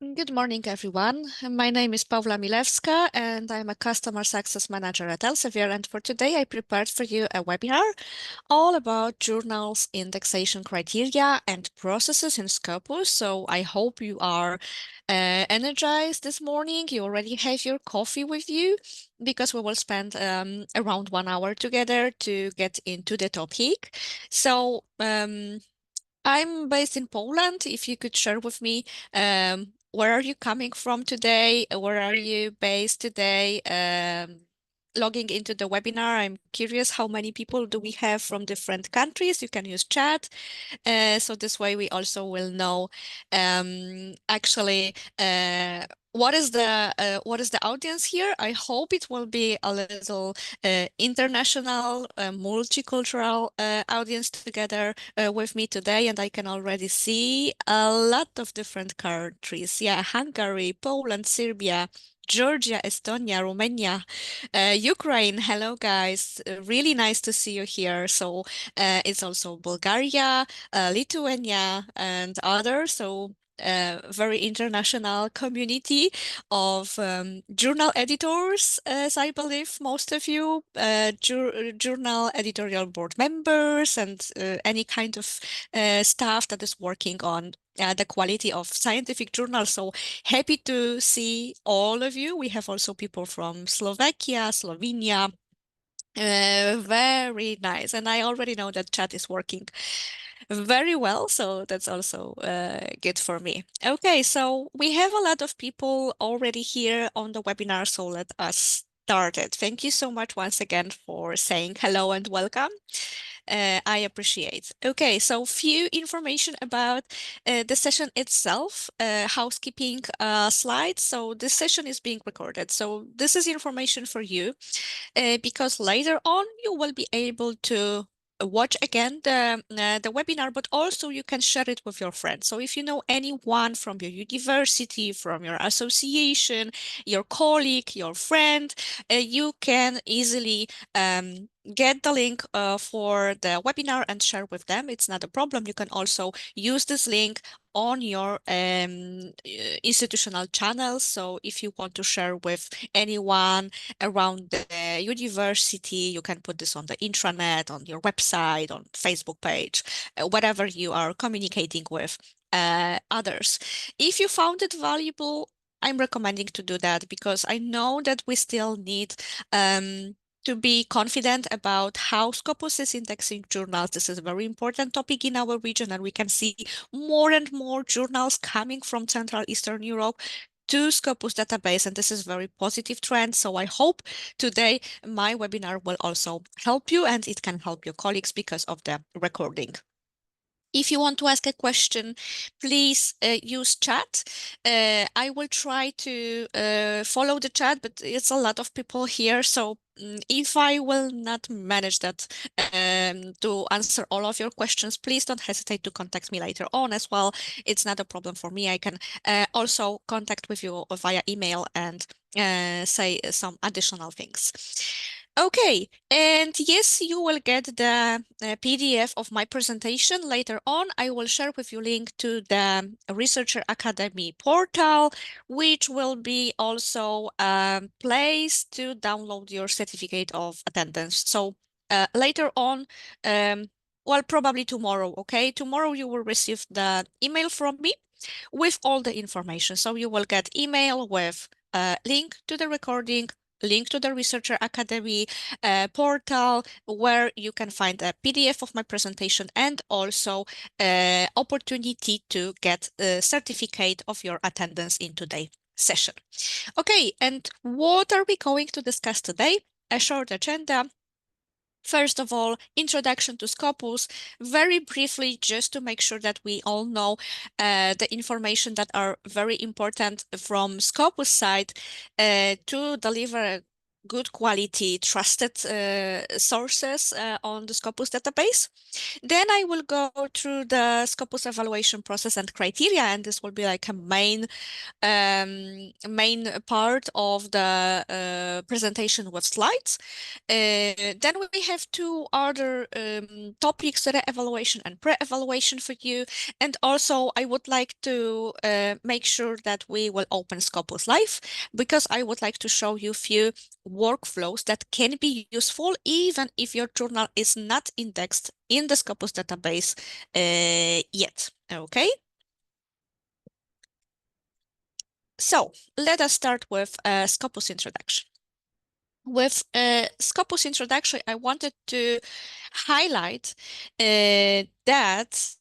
Good morning, everyone. My name is Paula Milewska, and I'm a customer success manager at Elsevier. And for today, I prepared for you a webinar all about journals, indexation criteria, and processes in Scopus. So I hope you are energized this morning. You already have your coffee with you because we will spend around 1 hour together to get into the topic. So I'm based in Poland. If you could share with me, where are you coming from today? Where are you based today? Logging into the webinar, I'm curious how many people do we have from different countries? You can use chat. So this way we also will know actually what is the audience here. I hope it will be a little international, multicultural audience together with me today, and I can already see a lot of different countries. Yeah, Hungary, Poland, Serbia, Georgia, Estonia, Romania, Ukraine. Hello, guys. Really nice to see you here. So it's also Bulgaria, Lithuania, and others. So very international community of journal editors, as I believe most of you, journal editorial board members, and any kind of staff that is working on the quality of scientific journals. So happy to see all of you. We have also people from Slovakia, Slovenia. Very nice. And I already know that chat is working very well, so that's also good for me. Okay, so we have a lot of people already here on the webinar, so let us start it. Thank you so much once again for saying hello and welcome. I appreciate. Okay, so few information about the session itself, housekeeping slides. So this session is being recorded. So this is information for you because later on you will be able to watch again the webinar, but also you can share it with your friends. So if you know anyone from your university, from your association, your colleague, your friend, you can easily get the link for the webinar and share with them. It's not a problem. You can also use this link on your institutional channels. So if you want to share with anyone around the university, you can put this on the intranet, on your website, on Facebook page, whatever you are communicating with others. If you found it valuable, I'm recommending to do that because I know that we still need to be confident about how Scopus is indexing journals. This is a very important topic in our region, and we can see more and more journals coming from Central Eastern Europe to Scopus database, and this is very positive trend. So I hope today my webinar will also help you, and it can help your colleagues because of the recording. If you want to ask a question, please use chat. I will try to follow the chat, but it's a lot of people here. So if I will not manage that to answer all of your questions, please don't hesitate to contact me later on as well. It's not a problem for me. I can also contact with you via email and say some additional things. Okay, and yes, you will get the PDF of my presentation later on. I will share with you link to the Researcher Academy portal, which will be also a place to download your certificate of attendance. So later on, well, probably tomorrow, okay? Tomorrow you will receive the email from me with all the information. So you will get email with a link to the recording, link to the Researcher Academy portal where you can find a PDF of my presentation and also opportunity to get a certificate of your attendance in today's session. Okay, and what are we going to discuss today? A short agenda. First of all, introduction to Scopus, very briefly, just to make sure that we all know the information that are very important from Scopus side to deliver good quality, trusted sources on the Scopus database. Then I will go through the Scopus evaluation process and criteria, and this will be like a main part of the presentation with slides. Then we have two other topics, the evaluation and pre-evaluation for you. And also I would like to make sure that we will open Scopus Live, because I would like to show you a few workflows that can be useful even if your journal is not indexed in the Scopus database yet. Okay. So let us start with Scopus introduction. With Scopus introduction, I wanted to highlight that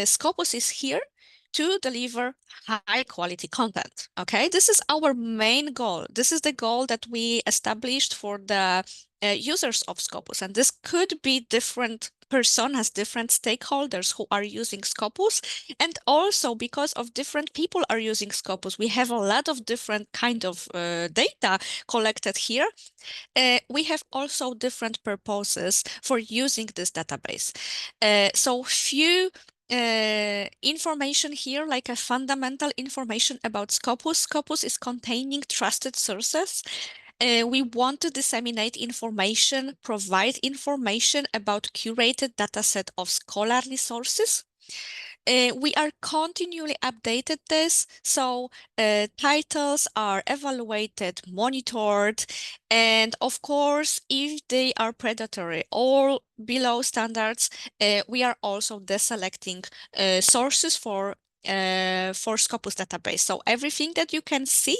Scopus is here to deliver high quality content. Okay, this is our main goal. This is the goal that we established for the users of Scopus, and this could be different personas, different stakeholders who are using Scopus, and also because of different people are using Scopus, we have a lot of different kind of data collected here. We have also different purposes for using this database. So few information here, like a fundamental information about Scopus. Scopus is containing trusted sources. We want to disseminate information, provide information about curated dataset of scholarly sources. We are continually updated this, so titles are evaluated, monitored, and of course, if they are predatory or below standards, we are also deselecting sources for Scopus database. So everything that you can see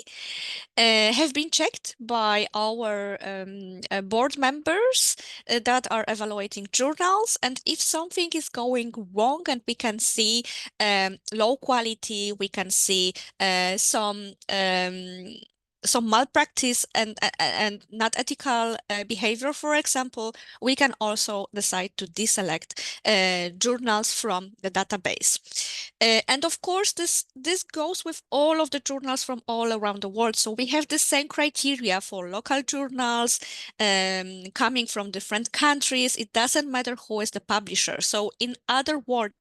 have been checked by our board members that are evaluating journals. And if something is going wrong and we can see low quality, we can see some malpractice and not ethical behavior, for example, we can also decide to deselect journals from the database. And of course, this goes with all of the journals from all around the world. So we have the same criteria for local journals coming from different countries. It doesn't matter who is the publisher. So in other words,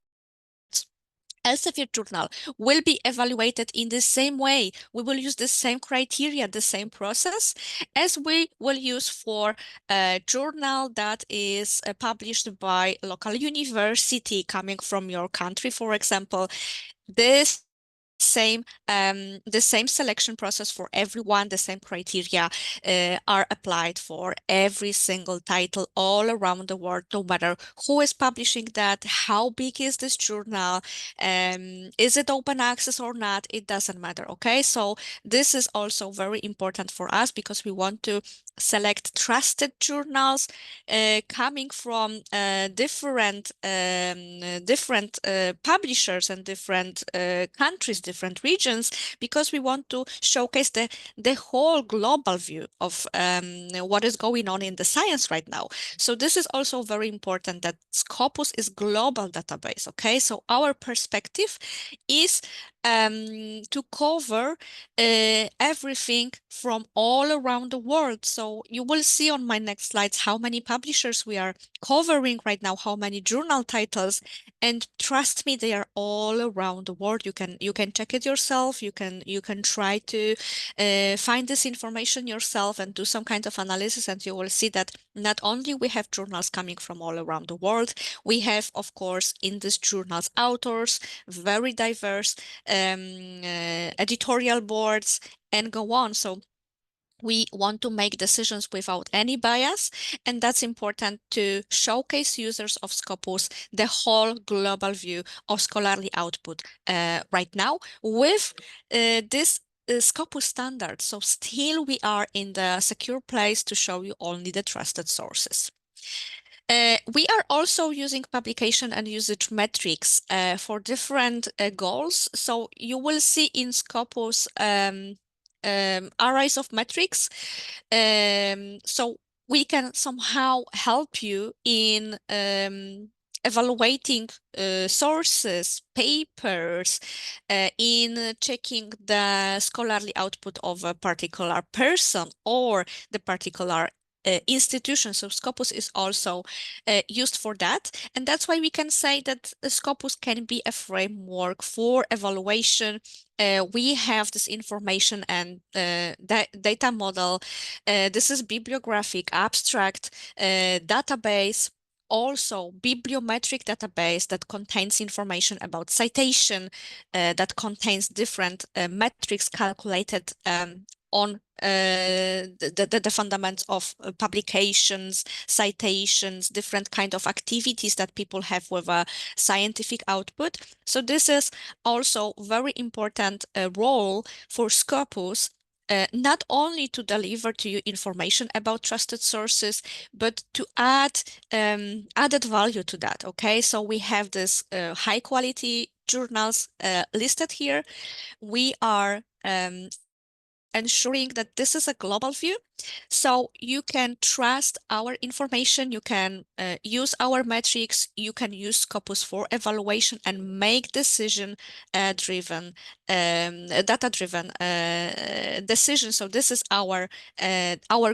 Elsevier journal will be evaluated in the same way. We will use the same criteria, the same process as we will use for a journal that is published by local university coming from your country, for example. This the same selection process for everyone, the same criteria are applied for every single title all around the world, no matter who is publishing that, how big is this journal, is it open access or not, it doesn't matter, okay? So this is also very important for us because we want to select trusted journals coming from different publishers and different countries, different regions, because we want to showcase the whole global view of what is going on in the science right now. So this is also very important that Scopus is global database. Okay, so our perspective is to cover everything from all around the world. So you will see on my next slides how many publishers we are covering right now, how many journal titles, and trust me, they are all around the world. You can check it yourself. You can try to find this information yourself and do some kind of analysis, and you will see that not only we have journals coming from all around the world, we have, of course, in these journals authors, very diverse editorial boards, and go on. So we want to make decisions without any bias, and that's important to showcase users of Scopus the whole global view of scholarly output right now with this Scopus standard. So still we are in the secure place to show you only the trusted sources. We are also using publication and usage metrics for different goals. So you will see in Scopus arrays of metrics. So we can somehow help you in evaluating sources, papers, in checking the scholarly output of a particular person or the particular institution. So Scopus is also used for that. And that's why we can say that Scopus can be a framework for evaluation. We have this information and data model. This is bibliographic, abstract, database, also bibliometric database that contains information about citation, that contains different metrics calculated on the fundamentals of publications, citations, different kind of activities that people have with a scientific output. So this is also very important role for Scopus, not only to deliver to you information about trusted sources, but to add added value to that. Okay, so we have this high quality journals listed here. We are ensuring that this is a global view. So you can trust our information, you can use our metrics, you can use Scopus for evaluation and make decision-driven, data-driven decisions. So this is our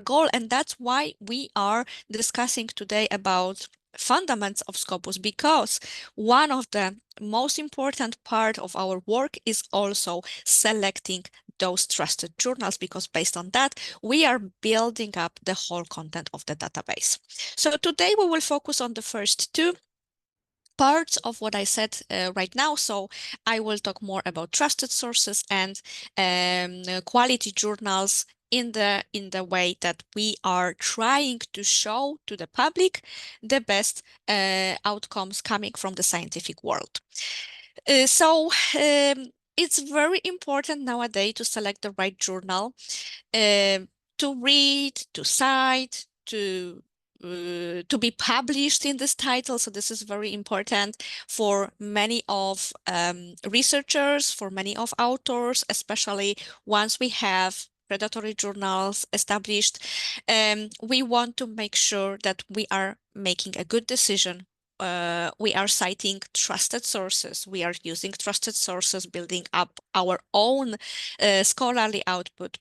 goal, and that's why we are discussing today about fundamentals of Scopus, because one of the most important part of our work is also selecting those trusted journals, because based on that, we are building up the whole content of the database. So today we will focus on the first two parts of what I said right now. So I will talk more about trusted sources and quality journals in the way that we are trying to show to the public the best outcomes coming from the scientific world. It's very important nowadays to select the right journal, to read, to cite, to be published in this title. So this is very important for many of researchers, for many of authors, especially once we have predatory journals established. We want to make sure that we are making a good decision. We are citing trusted sources. We are using trusted sources, building up our own scholarly output,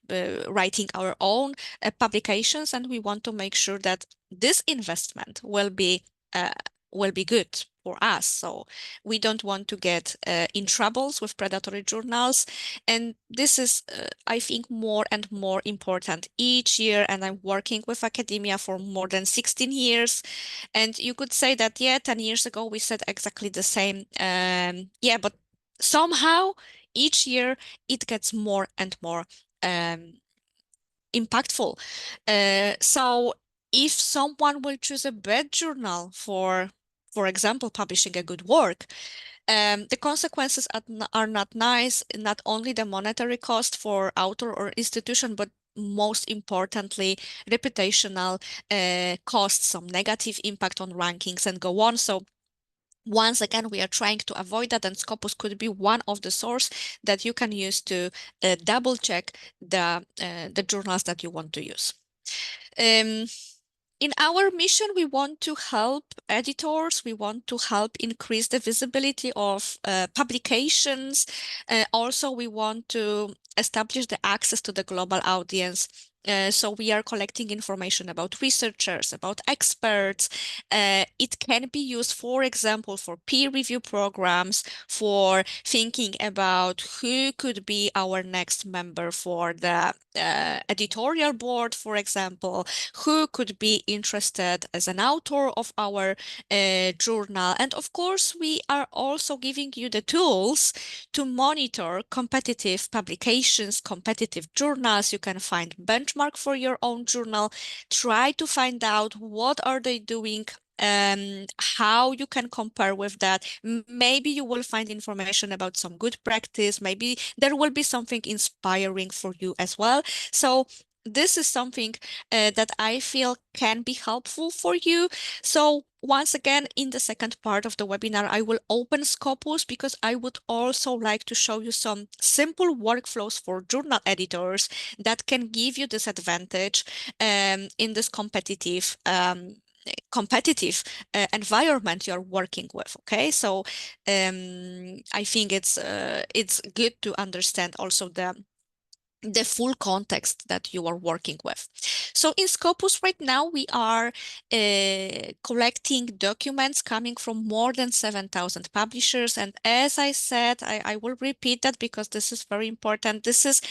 writing our own publications, and we want to make sure that this investment will be good for us. So we don't want to get in troubles with predatory journals, and this is, I think, more and more important each year. And I'm working with academia for more than 16 years, and you could say that, yeah, 10 years ago we said exactly the same. Yeah, but somehow each year it gets more and more impactful. So if someone will choose a bad journal for example, publishing a good work, the consequences are not nice, not only the monetary cost for author or institution, but most importantly, reputational costs, some negative impact on rankings and go on. So once again, we are trying to avoid that, and Scopus could be one of the source that you can use to double check the journals that you want to use. In our mission, we want to help editors. We want to help increase the visibility of publications. Also, we want to establish the access to the global audience. So we are collecting information about researchers, about experts. It can be used, for example, for peer review programs, for thinking about who could be our next member for the editorial board, for example, who could be interested as an author of our journal. And of course, we are also giving you the tools to monitor competitive publications, competitive journals. You can find benchmark for your own journal. Try to find out what are they doing, how you can compare with that. Maybe you will find information about some good practice. Maybe there will be something inspiring for you as well. So this is something that I feel can be helpful for you. So once again, in the second part of the webinar, I will open Scopus because I would also like to show you some simple workflows for journal editors that can give you this advantage in this competitive competitive environment you're working with. Okay, so I think it's good to understand also the full context that you are working with. So in Scopus right now, we are collecting documents coming from more than 7,000 publishers. And as I said, I will repeat that because this is very important. This is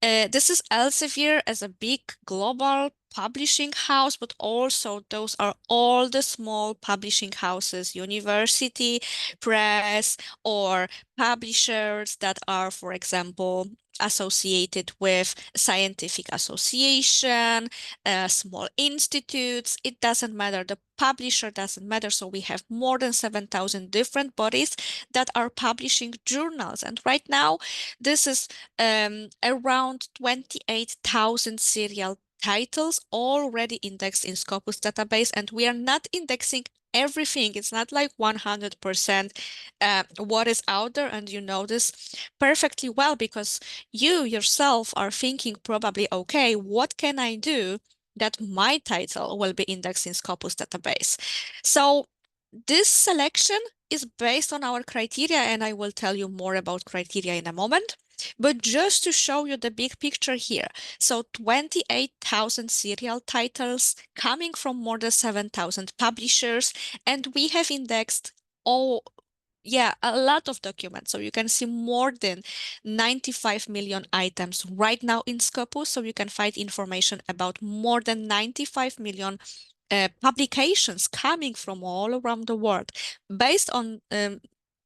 Elsevier as a big global publishing house, but also those are all the small publishing houses, university, press, or publishers that are, for example, associated with scientific association, small institutes. It doesn't matter. The publisher doesn't matter. So we have more than 7,000 different bodies that are publishing journals. And right now, this is around 28,000 serial titles already indexed in Scopus database, and we are not indexing everything. It's not like 100% what is out there, and you know this perfectly well because you yourself are thinking probably, okay, what can I do that my title will be indexed in Scopus database? So this selection is based on our criteria, and I will tell you more about criteria in a moment. But just to show you the big picture here, so 28,000 serial titles coming from more than 7,000 publishers, and we have indexed all, yeah, a lot of documents. So you can see more than 95 million items right now in Scopus. So you can find information about more than 95 million publications coming from all around the world. Based on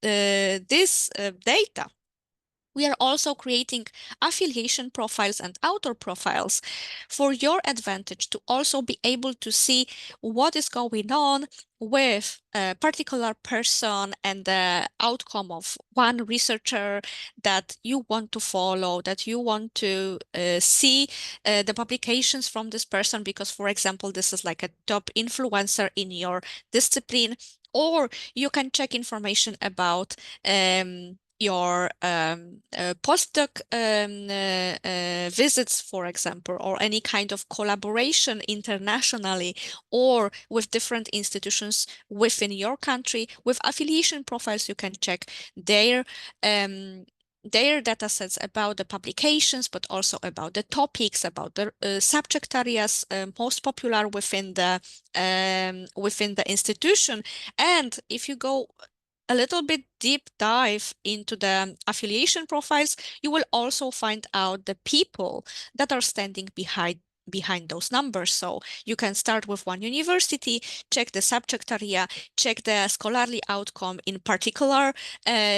this data, we are also creating affiliation profiles and author profiles for your advantage to also be able to see what is going on with a particular person and the outcome of one researcher that you want to follow, that you want to see the publications from this person because, for example, this is like a top influencer in your discipline, or you can check information about your postdoc visits, for example, or any kind of collaboration internationally or with different institutions within your country. With affiliation profiles, you can check their data sets about the publications, but also about the topics, about the subject areas most popular within the institution. And if you go a little bit deep dive into the affiliation profiles, you will also find out the people that are standing behind those numbers. So you can start with one university, check the subject area, check the scholarly outcome in particular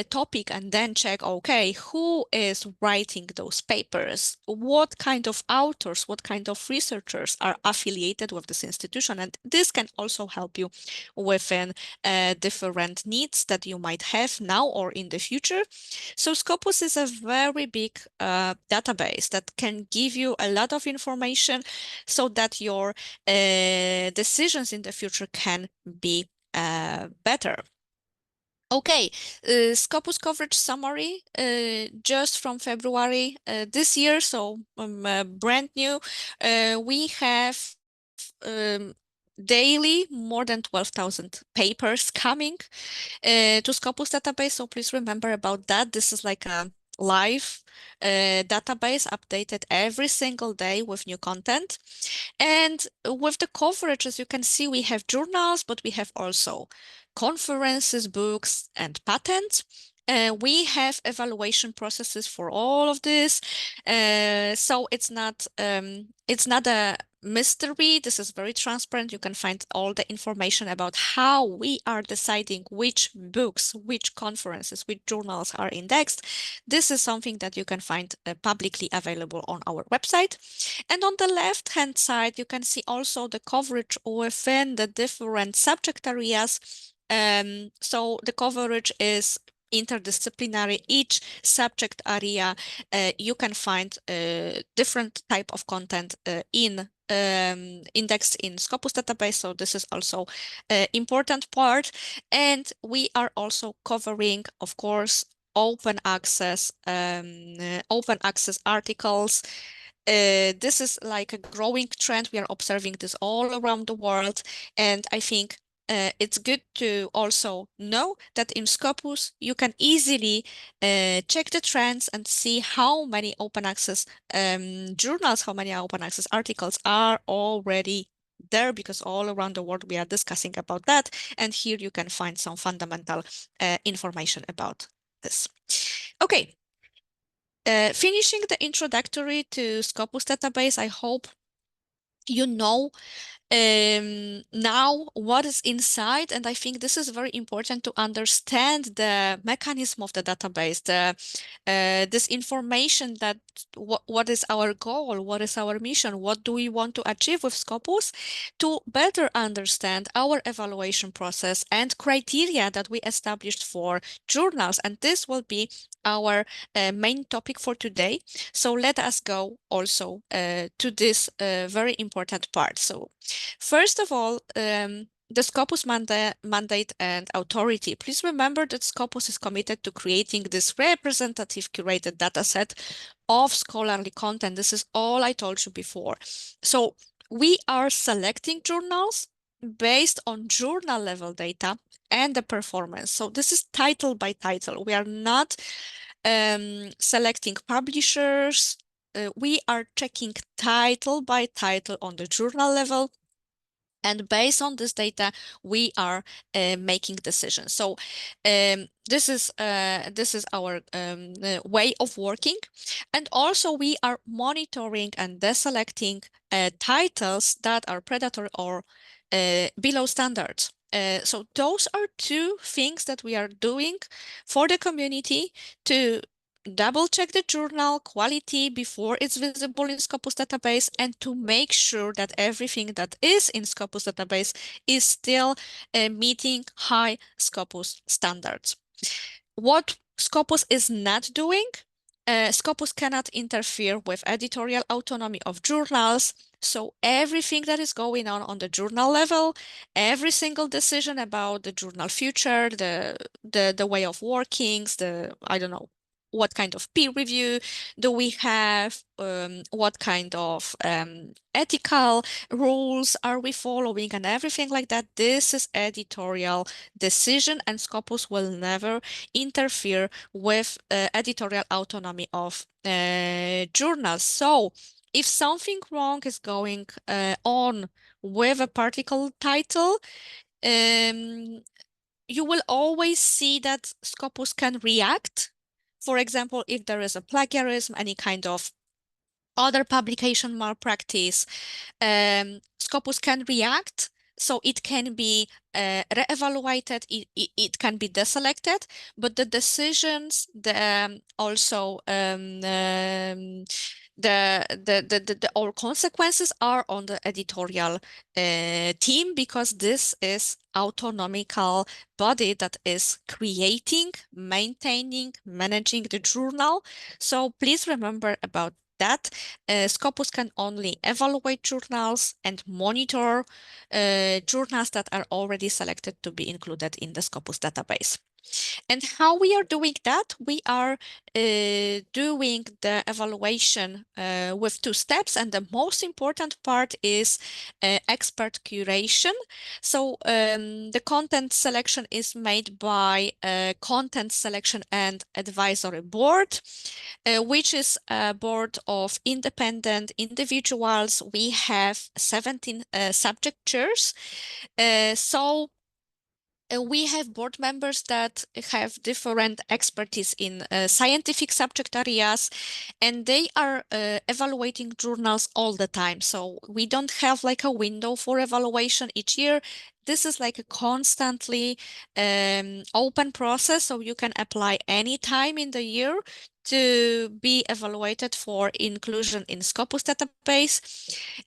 topic, and then check, okay, who is writing those papers? What kind of authors, what kind of researchers are affiliated with this institution? And this can also help you within different needs that you might have now or in the future. So Scopus is a very big database that can give you a lot of information so that your decisions in the future can be better. Okay, Scopus coverage summary just from February this year, so brand new. We have um, daily more than 12,000 papers coming to Scopus database. So please remember about that. This is like a live database updated every single day with new content. And with the coverage, as you can see, we have journals, but we have also conferences, books, and patents. We have evaluation processes for all of this. So it's not a mystery. This is very transparent. You can find all the information about how we are deciding which books, which conferences, which journals are indexed. This is something that you can find publicly available on our website. And on the left-hand side, you can see also the coverage within the different subject areas. So the coverage is interdisciplinary. Each subject area, you can find different type of content in indexed in Scopus database. So this is also important part. And we are also covering, of course, open access articles This is like a growing trend. We are observing this all around the world, and I think it's good to also know that in Scopus you can easily check the trends and see how many open access journals, how many open access articles are already there, because all around the world we are discussing about that. And here you can find some fundamental information about this. Okay, finishing the introductory to Scopus database, I hope you know now what is inside, and I think this is very important to understand the mechanism of the database, the this information that what is our goal, what is our mission, what do we want to achieve with Scopus, to better understand our evaluation process and criteria that we established for journals. And this will be our main topic for today. So let us go also to this very important part. So first of all, the Scopus mandate and authority. Please remember that Scopus is committed to creating this representative curated dataset of scholarly content. This is all I told you before. So we are selecting journals based on journal level data and the performance. So this is title by title. We are not selecting publishers. We are checking title by title on the journal level. And based on this data, we are making decisions. So this is our way of working, and also we are monitoring and deselecting titles that are predatory or below standards. So those are two things that we are doing for the community to double check the journal quality before it's visible in Scopus database, and to make sure that everything that is in Scopus database is still meeting high Scopus standards. What Scopus is not doing, Scopus cannot interfere with editorial autonomy of journals. So everything that is going on the journal level, every single decision about the journal future, the way of workings, I don't know, what kind of peer review do we have, what kind of ethical rules are we following, and everything like that. This is editorial decision, and Scopus will never interfere with editorial autonomy of journals. So if something wrong is going on with a particular title, you will always see that Scopus can react. For example, if there is a plagiarism, any kind of other publication malpractice, Scopus can react. So it can be re-evaluated, it can be deselected, but the decisions, also the all consequences are on the editorial team, because this is autonomical body that is creating, maintaining, managing the journal. So please remember about that. Scopus can only evaluate journals and monitor journals that are already selected to be included in the Scopus database. And how we are doing that? We are doing the evaluation with two steps, and the most important part is expert curation. So the content selection is made by a content selection and advisory board, which is a board of independent individuals. We have 17 subject chairs. We have board members that have different expertise in scientific subject areas, and they are evaluating journals all the time. So we don't have like a window for evaluation each year. This is like a constantly open process, so you can apply any time in the year to be evaluated for inclusion in Scopus database.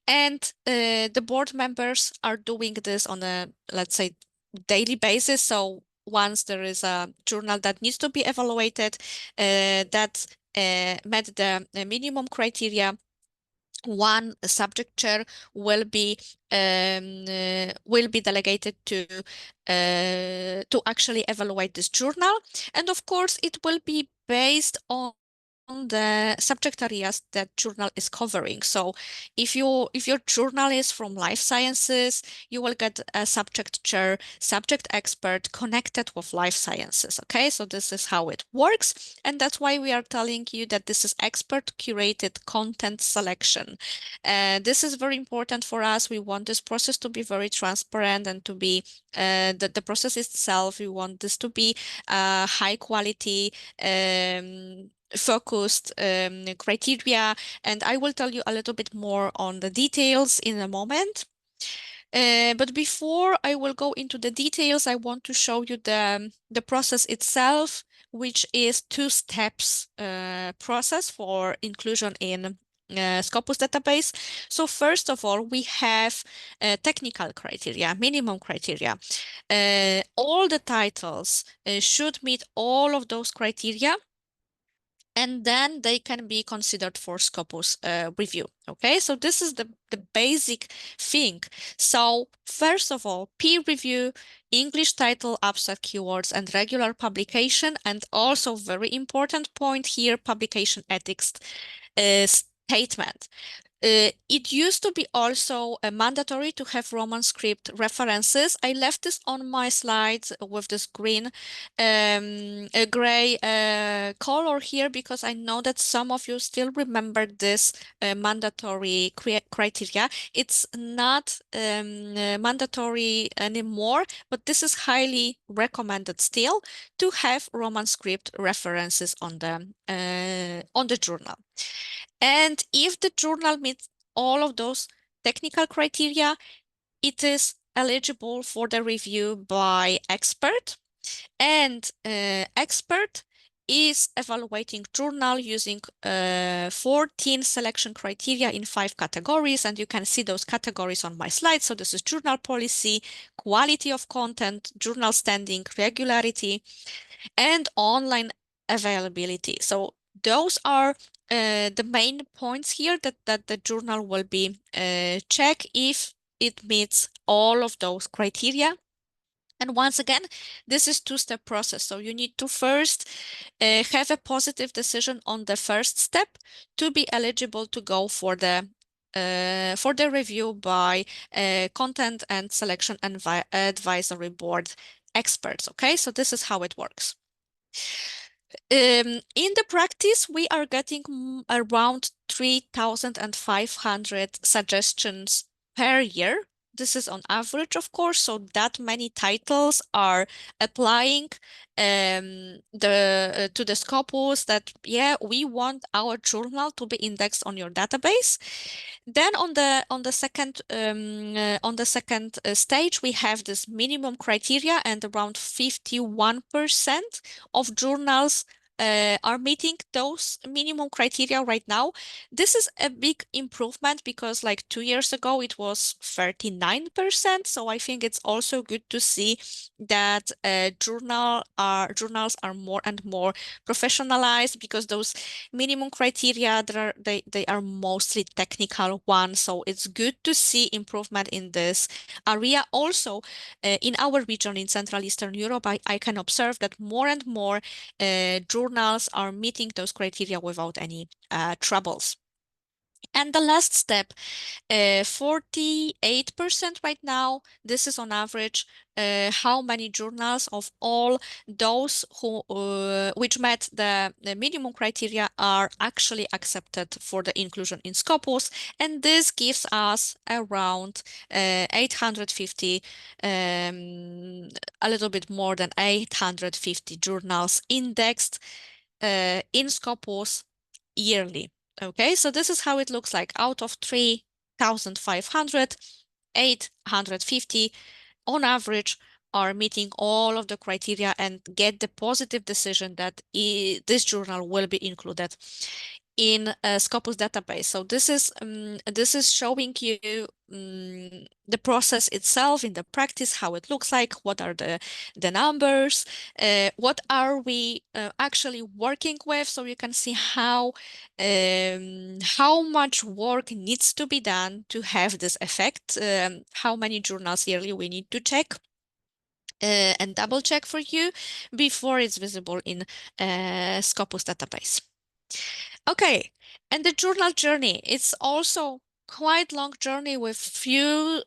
And the board members are doing this on a, let's say, daily basis. So once there is a journal that needs to be evaluated, that met the minimum criteria, one subject chair will be delegated to actually evaluate this journal. And of course, it will be based on the subject areas that journal is covering. So if your journal is from life sciences, you will get a subject chair, subject expert connected with life sciences. Okay, so this is how it works. And that's why we are telling you that this is expert curated content selection. This is very important for us. We want this process to be very transparent and to be the process itself. We want this to be high quality, focused criteria, and I will tell you a little bit more on the details in a moment. But before I will go into the details, I want to show you the process itself, which is two steps process for inclusion in Scopus database. So first of all, we have technical criteria, minimum criteria. All the titles should meet all of those criteria, and then they can be considered for Scopus review. Okay, so this is the basic thing. So first of all, peer review, English title, abstract keywords, and regular publication, and also very important point here, publication ethics statement. It used to be also mandatory to have Roman script references. I left this on my slides with this green, gray color here because I know that some of you still remember this mandatory criteria. It's not mandatory anymore, but this is highly recommended still to have Roman script references on the journal. And if the journal meets all of those technical criteria, it is eligible for the review by expert. And expert is evaluating journal using 14 selection criteria in 5 categories. And you can see those categories on my slide. So this is journal policy, quality of content, journal standing, regularity, and online availability. So those are the main points here that the journal will be check if it meets all of those criteria. And once again, this is two-step process. So you need to first have a positive decision on the first step to be eligible to go for the review by content and selection advisory board experts. Okay, so this is how it works. In the practice, we are getting around 3,500 suggestions per year. This is on average, of course, so that many titles are applying to the Scopus that, yeah, we want our journal to be indexed on your database. Then on the second stage, we have this minimum criteria, and around 51% of journals are meeting those minimum criteria right now. This is a big improvement because like 2 years ago it was 39%. So I think it's also good to see that journals are more and more professionalized because those minimum criteria they are mostly technical ones. So it's good to see improvement in this area. Also, in our region in Central Eastern Europe, I can observe that more and more journals are meeting those criteria without any troubles. And the last step, 48% right now, this is on average, how many journals of all those who which met the minimum criteria are actually accepted for the inclusion in Scopus, and this gives us around 850, a little bit more than 850 journals indexed in Scopus yearly. Okay, so this is how it looks like. Out of 3,500, 850 on average are meeting all of the criteria and get the positive decision that this journal will be included in a Scopus database. So this is showing you the process itself in the practice, how it looks like, what are the numbers, what are we actually working with, so you can see how much work needs to be done to have this effect, how many journals yearly we need to check. And double check for you before it's visible in Scopus database. Okay, and the journal journey, it's also quite long journey with few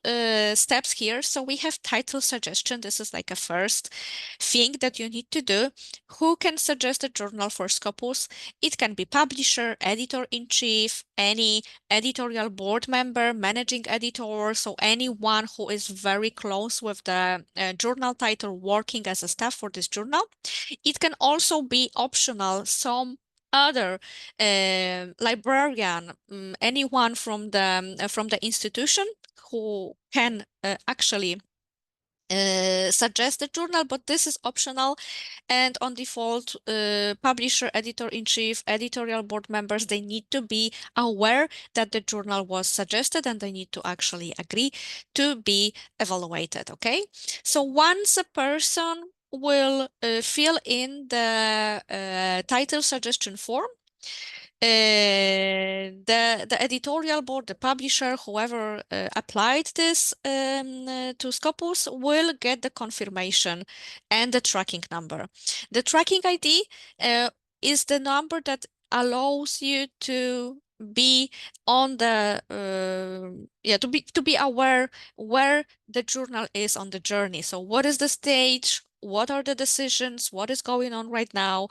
steps here. So we have title suggestion. This is like a first thing that you need to do. Who can suggest a journal for Scopus? It can be publisher, editor-in-chief, any editorial board member, managing editor, so anyone who is very close with the journal title working as a staff for this journal. It can also be optional, some other librarian, anyone from the institution who can actually suggest the journal, but this is optional. And on default, publisher, editor-in-chief, editorial board members, they need to be aware that the journal was suggested and they need to actually agree to be evaluated. Okay. So once a person will fill in the title suggestion form, the editorial board, the publisher, whoever applied this to Scopus will get the confirmation and the tracking number. The tracking ID is the number that allows you to be on the to be aware where the journal is on the journey. So what is the stage? What are the decisions? What is going on right now?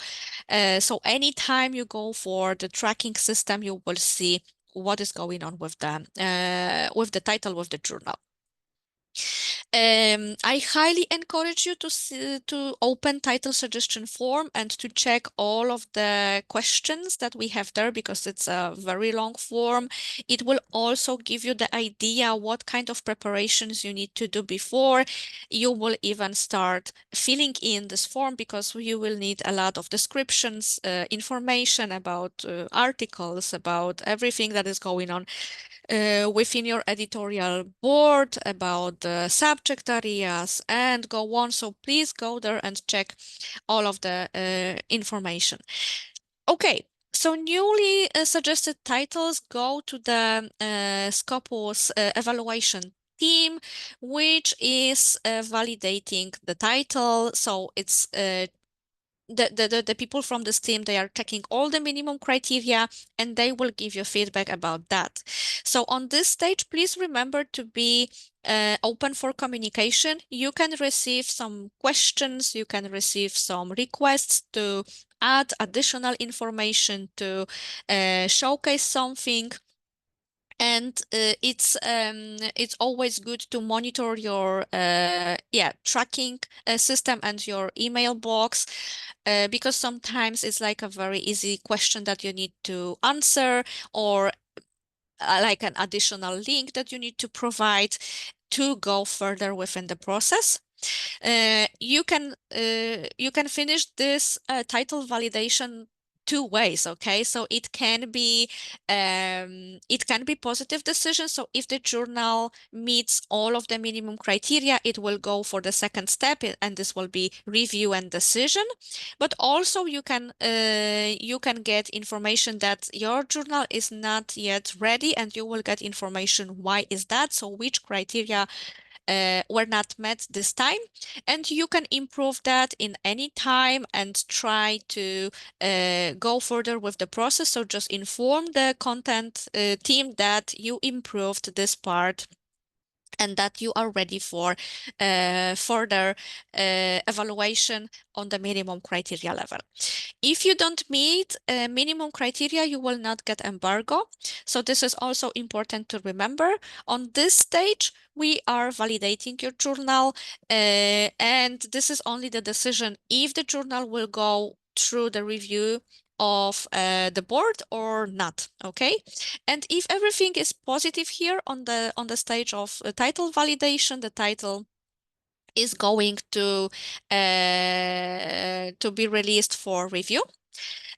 So anytime you go for the tracking system, you will see what is going on with the title of the journal. I highly encourage you to open title suggestion form and to check all of the questions that we have there because it's a very long form. It will also give you the idea what kind of preparations you need to do before you will even start filling in this form because you will need a lot of descriptions, information about articles, about everything that is going on within your editorial board about the subject areas and go on. So please go there and check all of the information. Okay, so newly suggested titles go to the Scopus evaluation team, which is validating the title. So it's the people from this team, they are checking all the minimum criteria and they will give you feedback about that. So on this stage, please remember to be open for communication. You can receive some questions, you can receive some requests to add additional information to showcase something. And it's always good to monitor your tracking system and your email box because sometimes it's like a very easy question that you need to answer or like an additional link that you need to provide to go further within the process. You can finish this title validation two ways, okay? So it can be positive decision. So if the journal meets all of the minimum criteria, it will go for the second step, and this will be review and decision. But also you can get information that your journal is not yet ready, and you will get information why is that, so which criteria were not met this time, and you can improve that in any time and try to go further with the process. So just inform the content team that you improved this part and that you are ready for further evaluation on the minimum criteria level. If you don't meet minimum criteria, you will not get embargo. So this is also important to remember. On this stage, we are validating your journal, and this is only the decision if the journal will go through the review of the board or not. Okay, and if everything is positive here on the stage of title validation, the title is going to be released for review.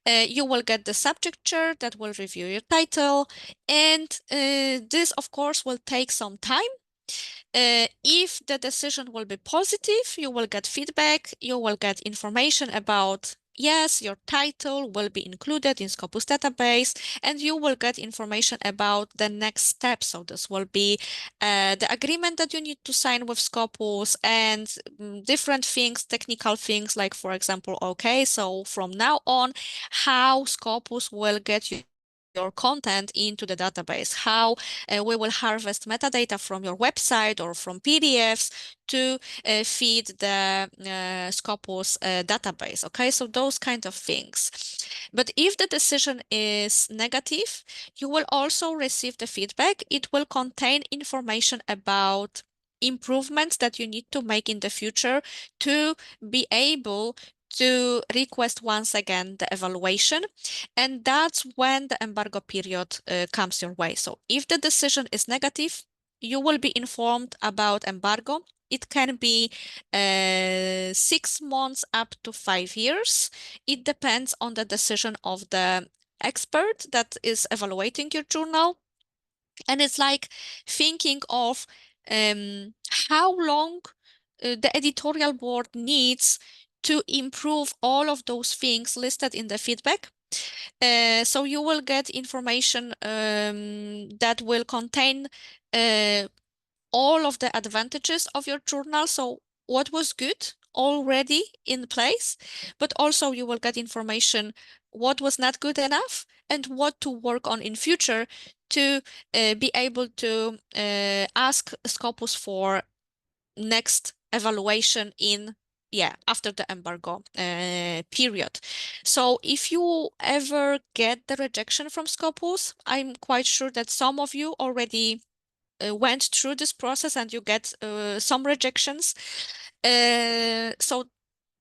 You will get the subject chair that will review your title, and this, of course, will take some time. If the decision will be positive, you will get feedback, you will get information about yes, your title will be included in Scopus database, and you will get information about the next step. So this will be the agreement that you need to sign with Scopus and different things, technical things, like for example, okay, so from now on, how Scopus will get your content into the database, how we will harvest metadata from your website or from PDFs to feed the Scopus database. Okay, so those kind of things. But if the decision is negative, you will also receive the feedback. It will contain information about improvements that you need to make in the future to be able to request once again the evaluation. And that's when the embargo period comes your way. So if the decision is negative, you will be informed about embargo. It can be 6 months up to 5 years. It depends on the decision of the expert that is evaluating your journal. And it's like thinking of how long the editorial board needs to improve all of those things listed in the feedback. So you will get information that will contain uh, all of the advantages of your journal. So what was good already in place, but also you will get information what was not good enough and what to work on in future to be able to ask Scopus for next evaluation in after the embargo period. So if you ever get the rejection from Scopus, I'm quite sure that some of you already went through this process and you get some rejections. So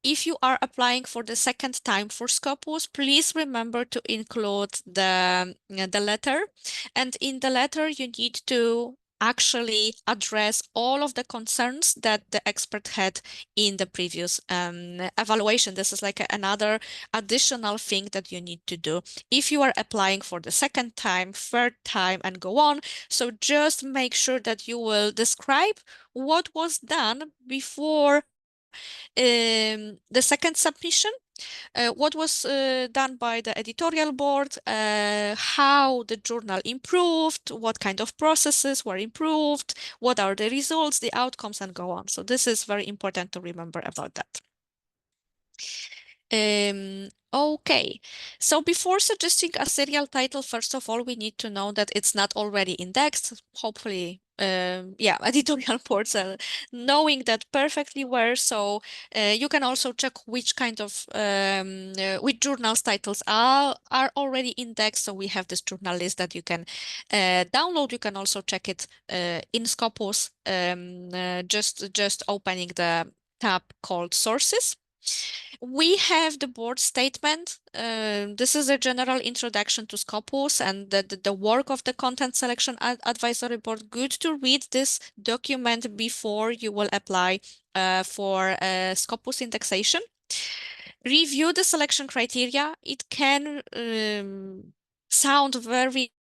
if you are applying for the second time for Scopus, please remember to include the letter. And in the letter, you need to actually address all of the concerns that the expert had in the previous evaluation. This is like another additional thing that you need to do if you are applying for the second time, third time, and go on. So just make sure that you will describe what was done before the second submission, what was done by the editorial board, how the journal improved, what kind of processes were improved, what are the results, the outcomes, and go on. So this is very important to remember about that. Okay, so before suggesting a serial title, first of all, we need to know that it's not already indexed. Hopefully, editorial boards are knowing that perfectly well. So you can also check which kind of which journals titles are already indexed. So we have this journal list that you can download. You can also check it in Scopus, just opening the tab called Sources. We have the board statement. This is a general introduction to Scopus and the work of the content selection advisory board. Good to read this document before you will apply for Scopus indexation. Review the selection criteria. It can sound very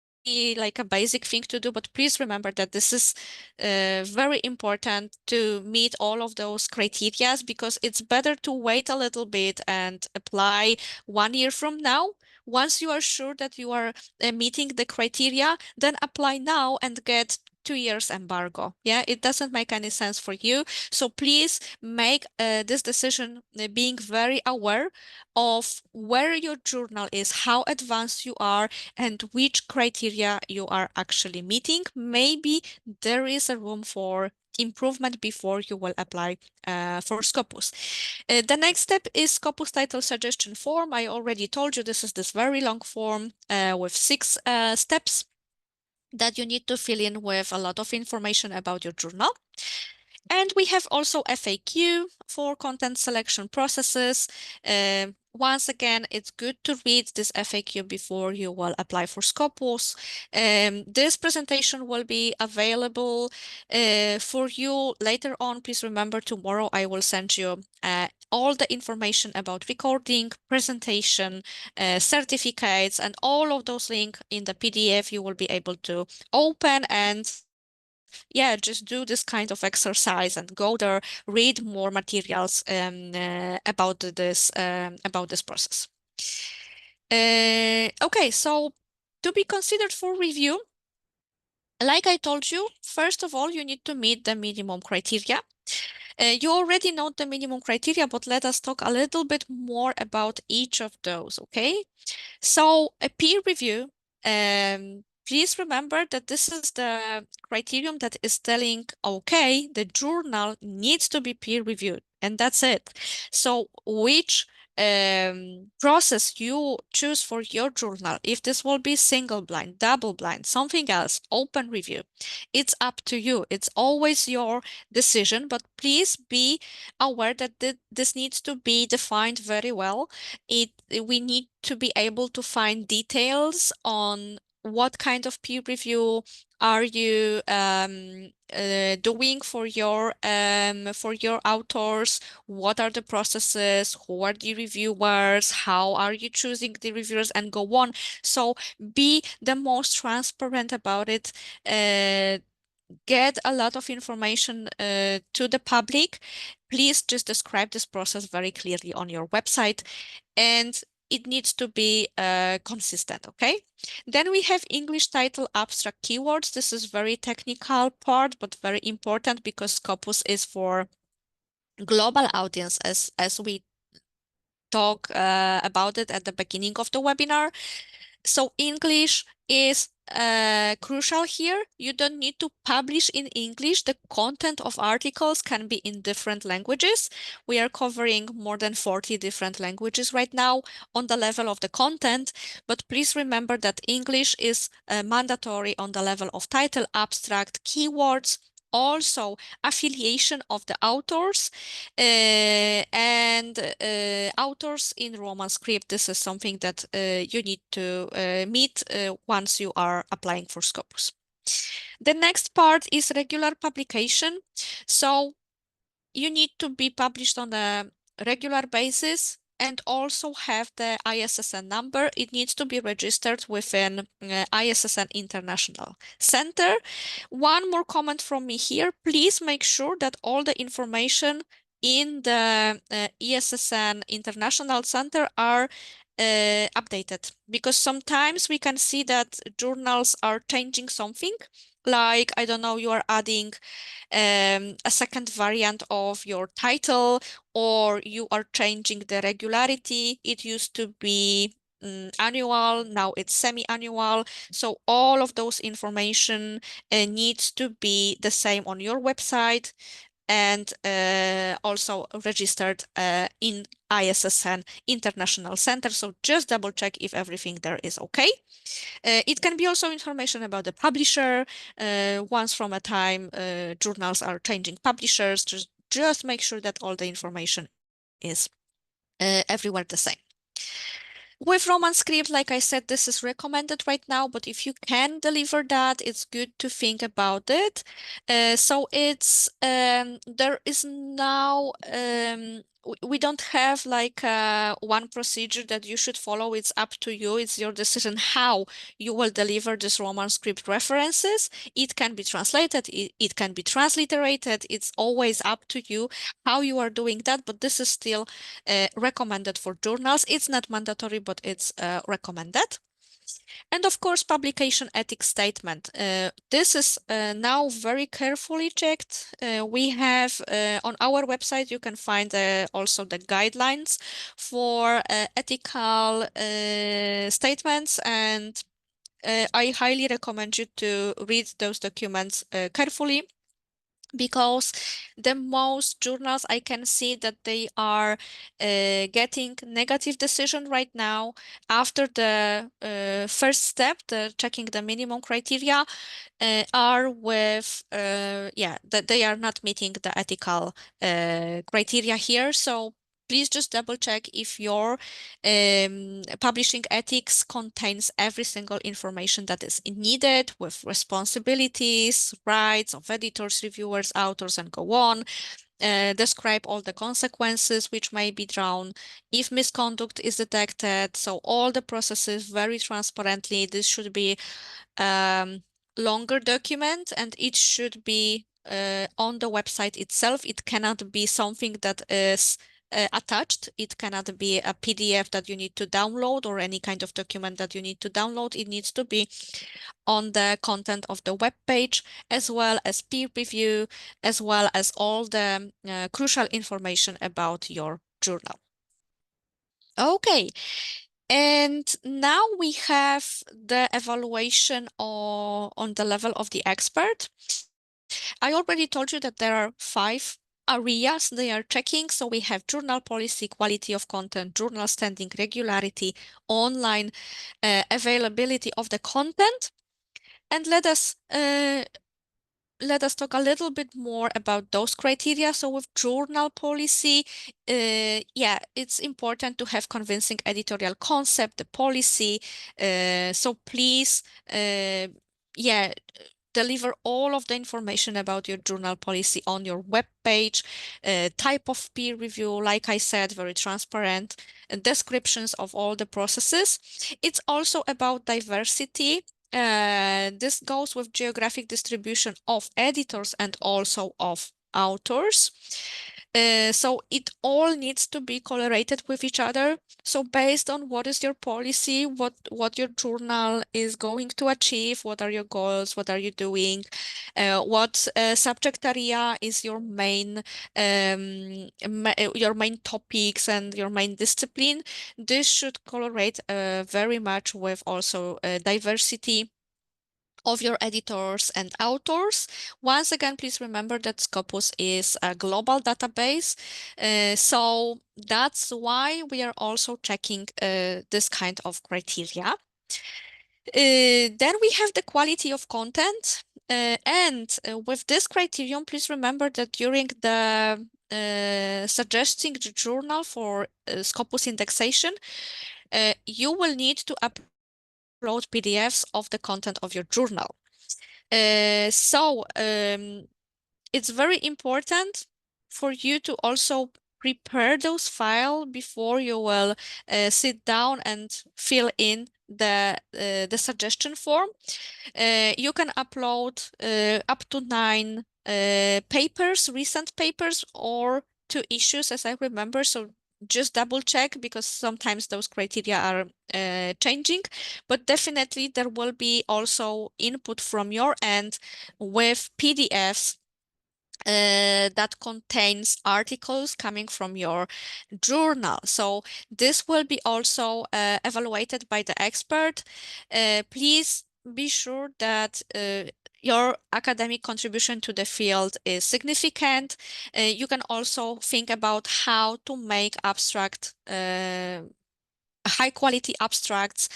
like a basic thing to do, but please remember that this is very important to meet all of those criteria, because it's better to wait a little bit and apply 1 year from now. Once you are sure that you are meeting the criteria, then apply now and get 2 years embargo. Yeah, it doesn't make any sense for you. So please make this decision being very aware of where your journal is, how advanced you are, and which criteria you are actually meeting. Maybe there is a room for improvement before you will apply for Scopus. The next step is Scopus title suggestion form. I already told you this is this very long form with 6 steps that you need to fill in with a lot of information about your journal. And we have also FAQ for content selection processes. Once again, it's good to read this FAQ before you will apply for Scopus. This presentation will be available for you later on. Please remember, tomorrow I will send you all the information about recording, presentation, certificates, and all of those links in the PDF you will be able to open and yeah, just do this kind of exercise and go there, read more materials about this process. Okay, so to be considered for review, like I told you, first of all, you need to meet the minimum criteria. You already know the minimum criteria, but let us talk a little bit more about each of those, okay? So a peer review, please remember that this is the criterion that is telling, okay, the journal needs to be peer reviewed, and that's it. So which process you choose for your journal, if this will be single blind, double blind, something else, open review, it's up to you. It's always your decision, but please be aware that this needs to be defined very well. We need to be able to find details on what kind of peer review are you doing for your authors, what are the processes, who are the reviewers, how are you choosing the reviewers, and go on. So be the most transparent about it. Get a lot of information to the public. Please just describe this process very clearly on your website, and it needs to be consistent, okay? Then we have English title abstract keywords. This is very technical part, but very important because Scopus is for global audience, as we talk about it at the beginning of the webinar. So English is crucial here. You don't need to publish in English. The content of articles can be in different languages. We are covering more than 40 different languages right now on the level of the content, but please remember that English is mandatory on the level of title, abstract, keywords, also affiliation of the authors and authors in Roman script. This is something that you need to meet once you are applying for Scopus. The next part is regular publication. So you need to be published on a regular basis and also have the ISSN number. It needs to be registered within ISSN International Center. One more comment from me here. Please make sure that all the information in the ISSN International Center are updated, because sometimes we can see that journals are changing something. Like, I don't know, you are adding a second variant of your title, or you are changing the regularity. It used to be annual, now it's semi-annual. So all of those information needs to be the same on your website and also registered in ISSN International Center. So just double check if everything there is okay. It can be also information about the publisher. Once from a time, journals are changing publishers. Just make sure that all the information is everywhere the same. With Roman script, like I said, this is recommended right now, but if you can deliver that, it's good to think about it. So it's there is now we don't have like one procedure that you should follow. It's up to you. It's your decision how you will deliver this Roman script references. It can be translated, it can be transliterated. It's always up to you how you are doing that, but this is still recommended for journals. It's not mandatory, but it's recommended. And of course, publication ethics statement. This is now very carefully checked. We have on our website, you can find also the guidelines for ethical statements, and I highly recommend you to read those documents carefully, because the most journals I can see that they are getting negative decision right now after the first step, the checking the minimum criteria, are with yeah, that they are not meeting the ethical criteria here. So please just double check if your publishing ethics contains every single information that is needed, with responsibilities, rights of editors, reviewers, authors, and go on. Describe all the consequences which may be drawn if misconduct is detected. So all the processes very transparently. This should be longer document, and it should be on the website itself. It cannot be something that is attached. It cannot be a PDF that you need to download or any kind of document that you need to download. It needs to be on the content of the web page, as well as peer review, as well as all the crucial information about your journal. Okay, and now we have the evaluation on the level of the expert. I already told you that there are 5 areas they are checking. So we have journal policy, quality of content, journal standing, regularity, online availability of the content. And let us talk a little bit more about those criteria. So with journal policy, yeah, it's important to have convincing editorial concept, the policy. So please, yeah, deliver all of the information about your journal policy on your web page. Type of peer review, like I said, very transparent, and descriptions of all the processes. It's also about diversity. This goes with geographic distribution of editors and also of authors. So it all needs to be correlated with each other. So based on what is your policy, what your journal is going to achieve, what are your goals, what are you doing, what subject area is your main topics and your main discipline. This should correlate very much with also diversity of your editors and authors. Once again, please remember that Scopus is a global database. So that's why we are also checking this kind of criteria. Then we have the quality of content. And with this criterion, please remember that during the suggesting the journal for Scopus indexation, you will need to upload PDFs of the content of your journal. It's very important for you to also prepare those files before you will sit down and fill in the suggestion form. You can upload up to 9 papers, recent papers, or 2 issues, as I remember. So just double check, because sometimes those criteria are changing, but definitely there will be also input from your end with PDFs that contains articles coming from your journal. So this will be also evaluated by the expert. Please be sure that your academic contribution to the field is significant. You can also think about how to make high quality abstracts.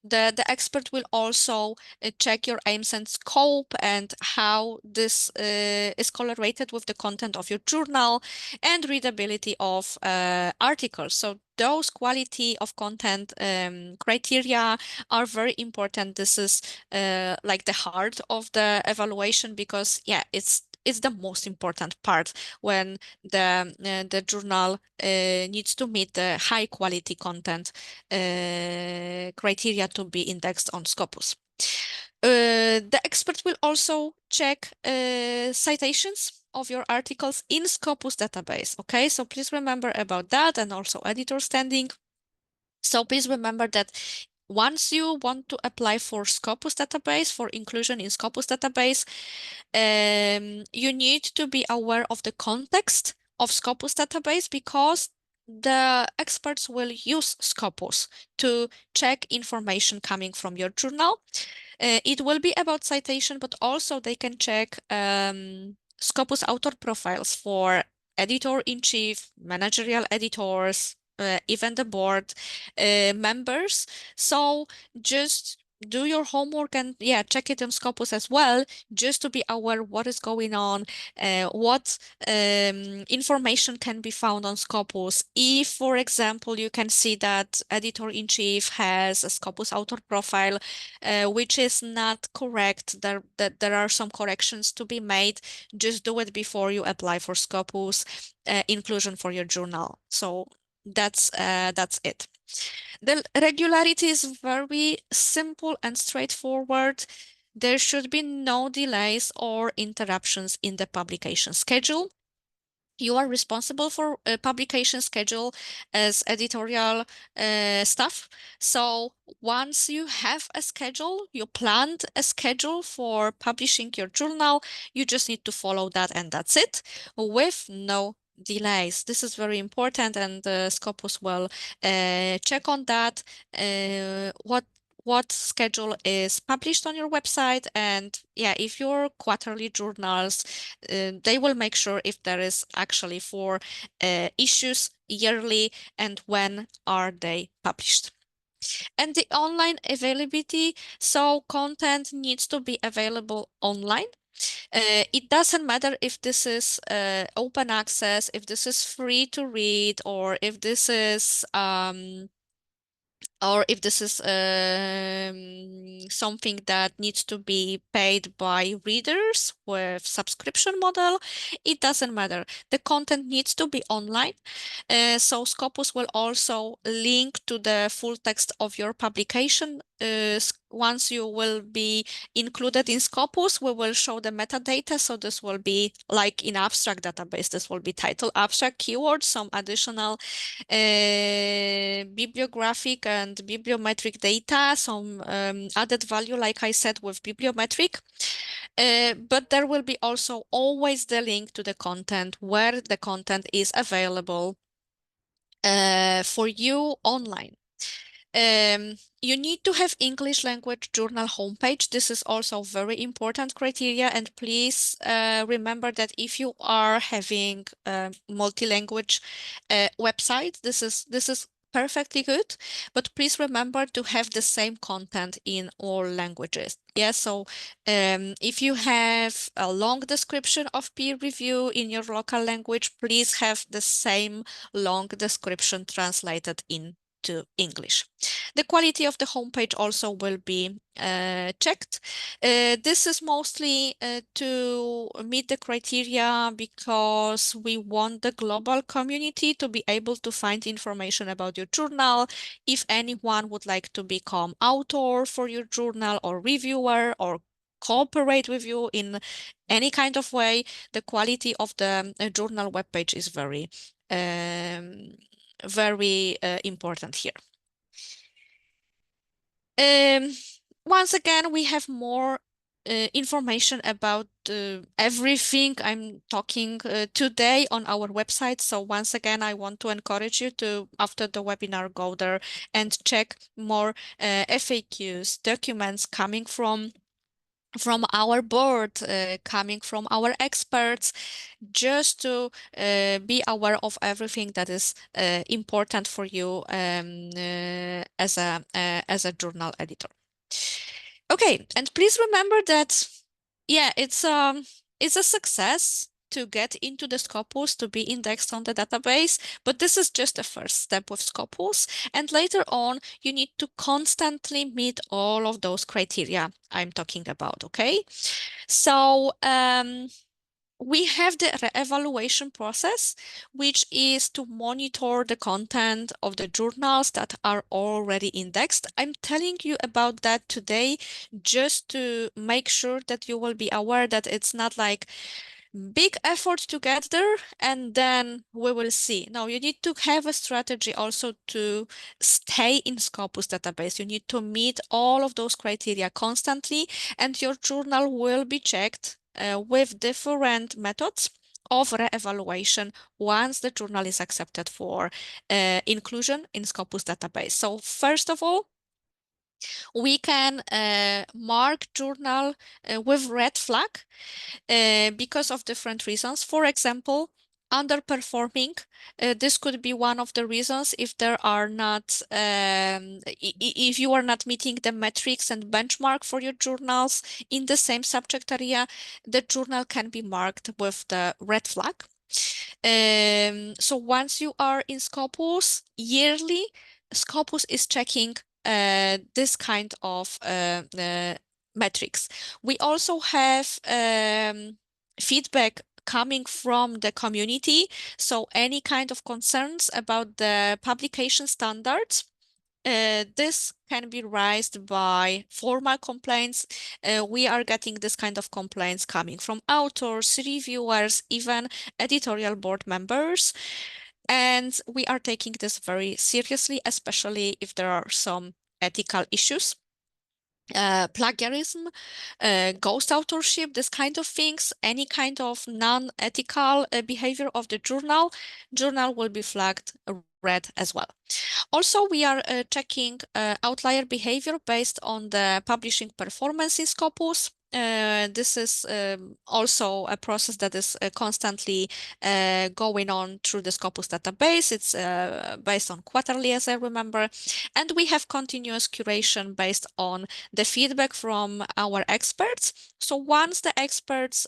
The expert will also check your aims and scope and how this is correlated with the content of your journal and readability of articles. So those quality of content criteria are very important. This is like the heart of the evaluation, because yeah, it's the most important part when the journal needs to meet the high quality content criteria to be indexed on Scopus. The expert will also check citations of your articles in Scopus database. Okay, so please remember about that, and also editor standing. So please remember that once you want to apply for Scopus database, for inclusion in Scopus database, you need to be aware of the context of Scopus database, because the experts will use Scopus to check information coming from your journal. It will be about citation, but also they can check Scopus author profiles for editor-in-chief, managerial editors, even the board members. So just do your homework and yeah, check it on Scopus as well, just to be aware what is going on, what information can be found on Scopus. If, for example, you can see that editor-in-chief has a Scopus author profile, which is not correct, that there are some corrections to be made, just do it before you apply for Scopus inclusion for your journal. So that's it. The regularity is very simple and straightforward. There should be no delays or interruptions in the publication schedule. You are responsible for publication schedule as editorial staff. So once you have a schedule, you planned a schedule for publishing your journal, you just need to follow that and that's it, with no delays. This is very important, and Scopus will check on that. What schedule is published on your website, and yeah, if your quarterly journals, they will make sure if there is actually four issues yearly and when are they published. And the online availability, so content needs to be available online. It doesn't matter if this is open access, if this is free to read, or if this is something that needs to be paid by readers with subscription model. It doesn't matter. The content needs to be online. So Scopus will also link to the full text of your publication. Once you will be included in Scopus, we will show the metadata. So this will be like in abstract database. This will be title, abstract, keywords, some additional bibliographic and bibliometric data, some added value, like I said, with bibliometric. But there will be also always the link to the content where the content is available for you online. You need to have English language journal homepage. This is also very important criteria. And please remember that if you are having a multi-language website, this is perfectly good. But please remember to have the same content in all languages. Yeah, so if you have a long description of peer review in your local language, please have the same long description translated into English. The quality of the homepage also will be checked. This is mostly to meet the criteria because we want the global community to be able to find information about your journal. If anyone would like to become author for your journal or reviewer or cooperate with you in any kind of way, the quality of the journal webpage is very important here. Um, Once again, we have more information about everything I'm talking today on our website. So once again, I want to encourage you to, after the webinar, go there and check more FAQs, documents coming from our board, coming from our experts, just to be aware of everything that is important for you as a journal editor. Okay, and please remember that, yeah, it's a success to get into the Scopus, to be indexed on the database, but this is just the first step with Scopus, and later on you need to constantly meet all of those criteria I'm talking about, okay? So we have the re-evaluation process, which is to monitor the content of the journals that are already indexed. I'm telling you about that today just to make sure that you will be aware that it's not like big effort to get there and then we will see. No, you need to have a strategy also to stay in Scopus database. You need to meet all of those criteria constantly, and your journal will be checked with different methods of re-evaluation once the journal is accepted for inclusion in Scopus database. So first of all, we can mark journal with red flag because of different reasons. For example, underperforming. This could be one of the reasons if there are not, if you are not meeting the metrics and benchmark for your journals in the same subject area, the journal can be marked with the red flag. So once you are in Scopus, yearly, Scopus is checking this kind of metrics. We also have feedback coming from the community. So any kind of concerns about the publication standards, This can be raised by formal complaints. We are getting this kind of complaints coming from authors, reviewers, even editorial board members. And we are taking this very seriously, especially if there are some ethical issues. Plagiarism, ghost authorship, this kind of things, any kind of non-ethical behavior of the journal will be flagged red as well. Also, we are checking outlier behavior based on the publishing performance in Scopus. This is also a process that is constantly going on through the Scopus database. It's based on quarterly, as I remember. And we have continuous curation based on the feedback from our experts. So once the experts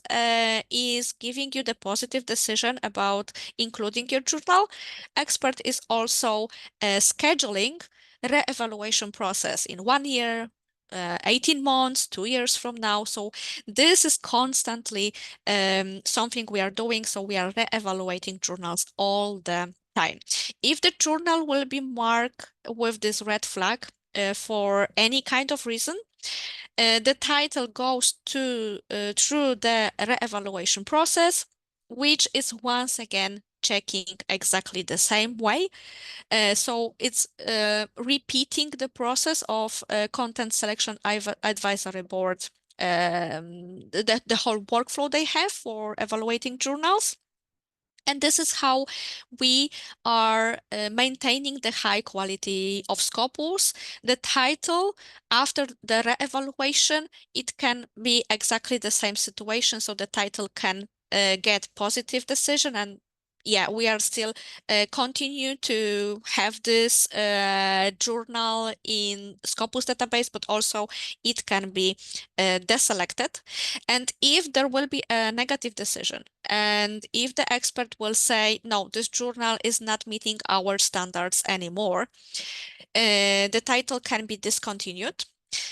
is giving you the positive decision about including your journal, expert is also scheduling re-evaluation process in 1 year, 18 months, 2 years from now. So this is constantly something we are doing. So we are re-evaluating journals all the time. If the journal will be marked with this red flag for any kind of reason, the title goes to through the re-evaluation process, which is once again checking exactly the same way. So it's repeating the process of content selection advisory board, the whole workflow they have for evaluating journals. And this is how we are maintaining the high quality of Scopus. The title after the re-evaluation, it can be exactly the same situation. So the title can get positive decision, and yeah, we are still continue to have this journal in Scopus database, but also it can be deselected. And if there will be a negative decision, and if the expert will say, no, this journal is not meeting our standards anymore, the title can be discontinued.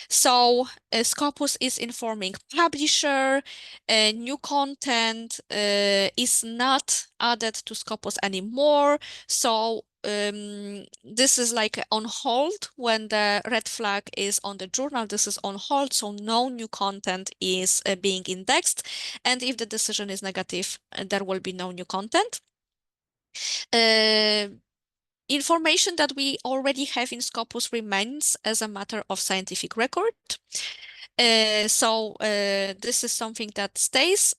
So Scopus is informing publisher, new content is not added to Scopus anymore. So this is like on hold when the red flag is on the journal. This is on hold, so no new content is being indexed. And if the decision is negative, there will be no new content. Information that we already have in Scopus remains as a matter of scientific record. So this is something that stays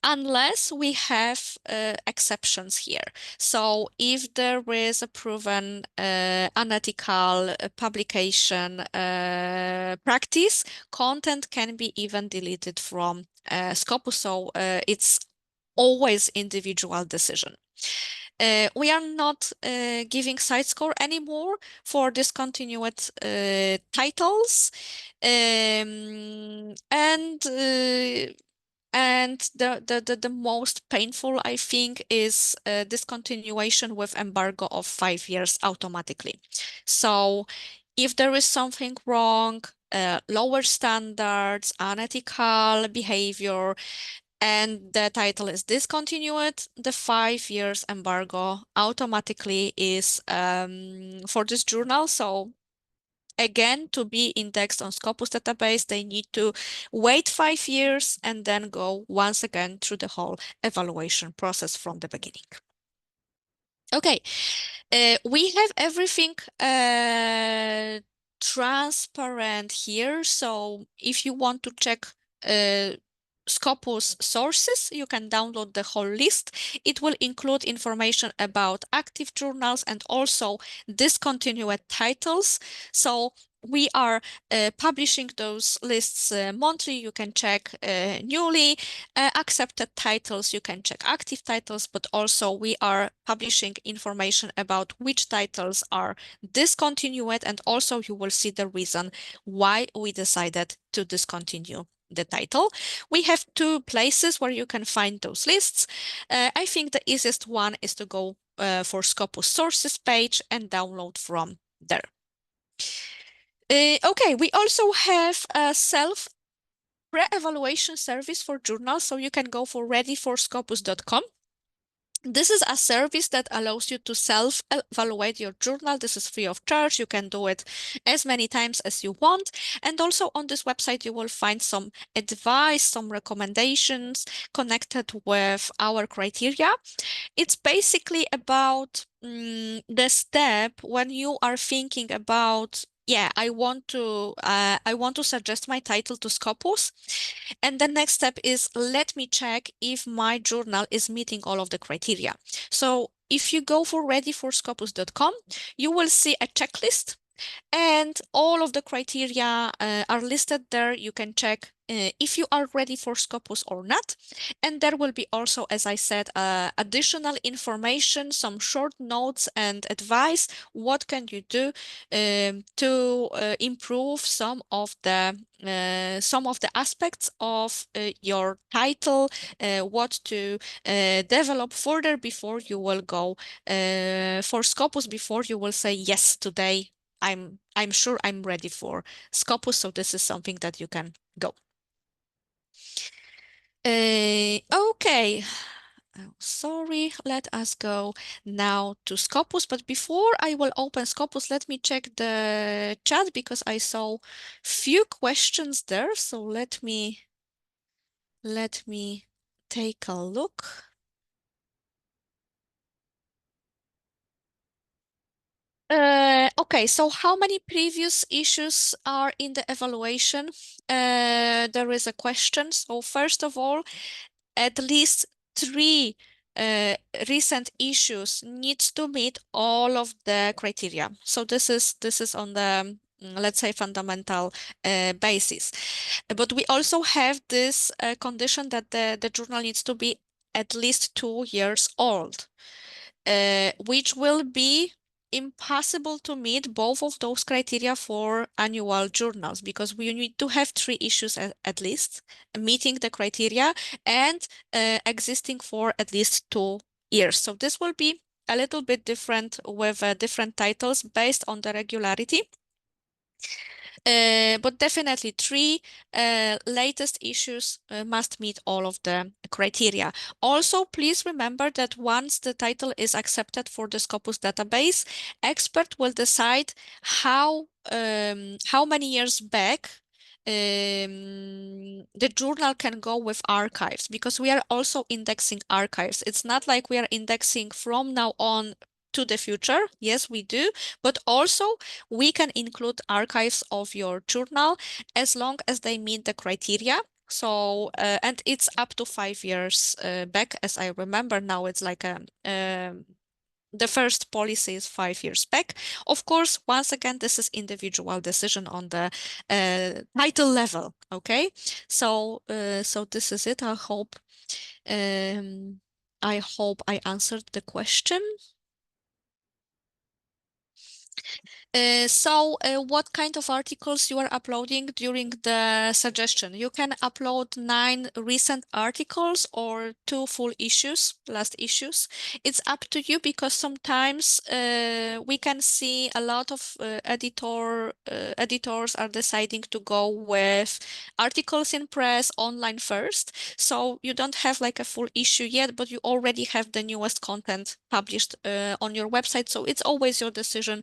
unless we have exceptions here. So if there is a proven unethical publication practice, content can be even deleted from Scopus. So it's always individual decision. We are not giving site score anymore for discontinued titles. And the most painful, I think, is discontinuation with embargo of 5 years automatically. So if there is something wrong, lower standards, unethical behavior, and the title is discontinued, the 5 years embargo automatically is for this journal. So again, to be indexed on Scopus database, they need to wait 5 years and then go once again through the whole evaluation process from the beginning. Okay, we have everything transparent here. So if you want to check Scopus sources, you can download the whole list. It will include information about active journals and also discontinued titles. So we are publishing those lists monthly. You can check newly accepted titles. You can check active titles, but also we are publishing information about which titles are discontinued, and also you will see the reason why we decided to discontinue the title. We have 2 places where you can find those lists. I think the easiest one is to go for Scopus sources page and download from there. Okay, we also have a self re-evaluation service for journals, so you can go for readyforscopus.com. This is a service that allows you to self-evaluate your journal. This is free of charge. You can do it as many times as you want. And also on this website, you will find some advice, some recommendations connected with our criteria. It's basically about the step when you are thinking about, yeah, I want to suggest my title to Scopus. And the next step is let me check if my journal is meeting all of the criteria. So if you go for readyforscopus.com, you will see a checklist and all of the criteria are listed there. You can check if you are ready for Scopus or not. And there will be also, as I said, additional information, some short notes and advice. What can you do to improve some of the aspects of your title, what to develop further before you will go for Scopus, before you will say, yes, today I'm sure I'm ready for Scopus, so this is something that you can go. Okay. Oh, sorry, let us go now to Scopus. But before I will open Scopus, let me check the chat because I saw few questions there. So let me take a look. Okay, so how many previous issues are in the evaluation? There is a question. So first of all, at least three uh, recent issues needs to meet all of the criteria. So this is on the let's say fundamental basis. But we also have this condition that the journal needs to be at least 2 years old, which will be impossible to meet both of those criteria for annual journals because we need to have three issues at least meeting the criteria and existing for at least 2 years. So this will be a little bit different with different titles based on the regularity. But definitely three latest issues must meet all of the criteria. Also, please remember that once the title is accepted for the Scopus database, expert will decide how many years back the journal can go with archives because we are also indexing archives. It's not like we are indexing from now on to the future. Yes, we do, but also we can include archives of your journal as long as they meet the criteria. So, and it's up to 5 years back, as I remember now, it's like the first policy is 5 years back. Of course, once again, this is individual decision on the title level. Okay, so this is it. Um, I hope I answered the question. What kind of articles you are uploading during the suggestion? You can upload 9 recent articles or 2 full issues, last issues. It's up to you because sometimes we can see a lot of editors are deciding to go with articles in press online first. So you don't have like a full issue yet, but you already have the newest content published on your website. So it's always your decision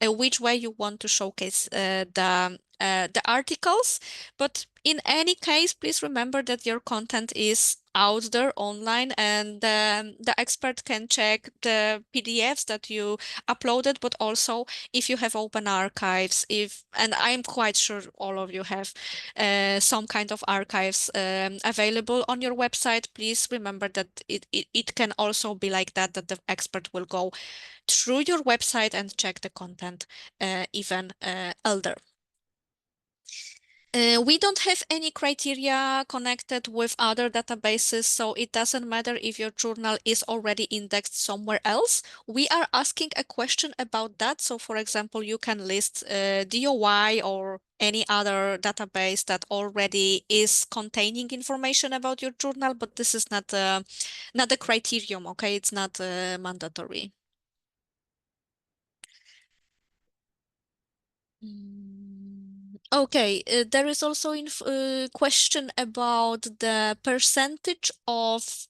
which way you want to showcase the articles. But in any case, please remember that your content is out there online and the expert can check the PDFs that you uploaded, but also if you have open archives, and I'm quite sure all of you have some kind of archives available on your website, please remember that it can also be like that the expert will go through your website and check the content even elder. We don't have any criteria connected with other databases, so it doesn't matter if your journal is already indexed somewhere else. We are asking a question about that. So, for example, you can list DOI or any other database that already is containing information about your journal, but this is not a criterion, okay? It's not mandatory. Okay, there is also question about the percentage of,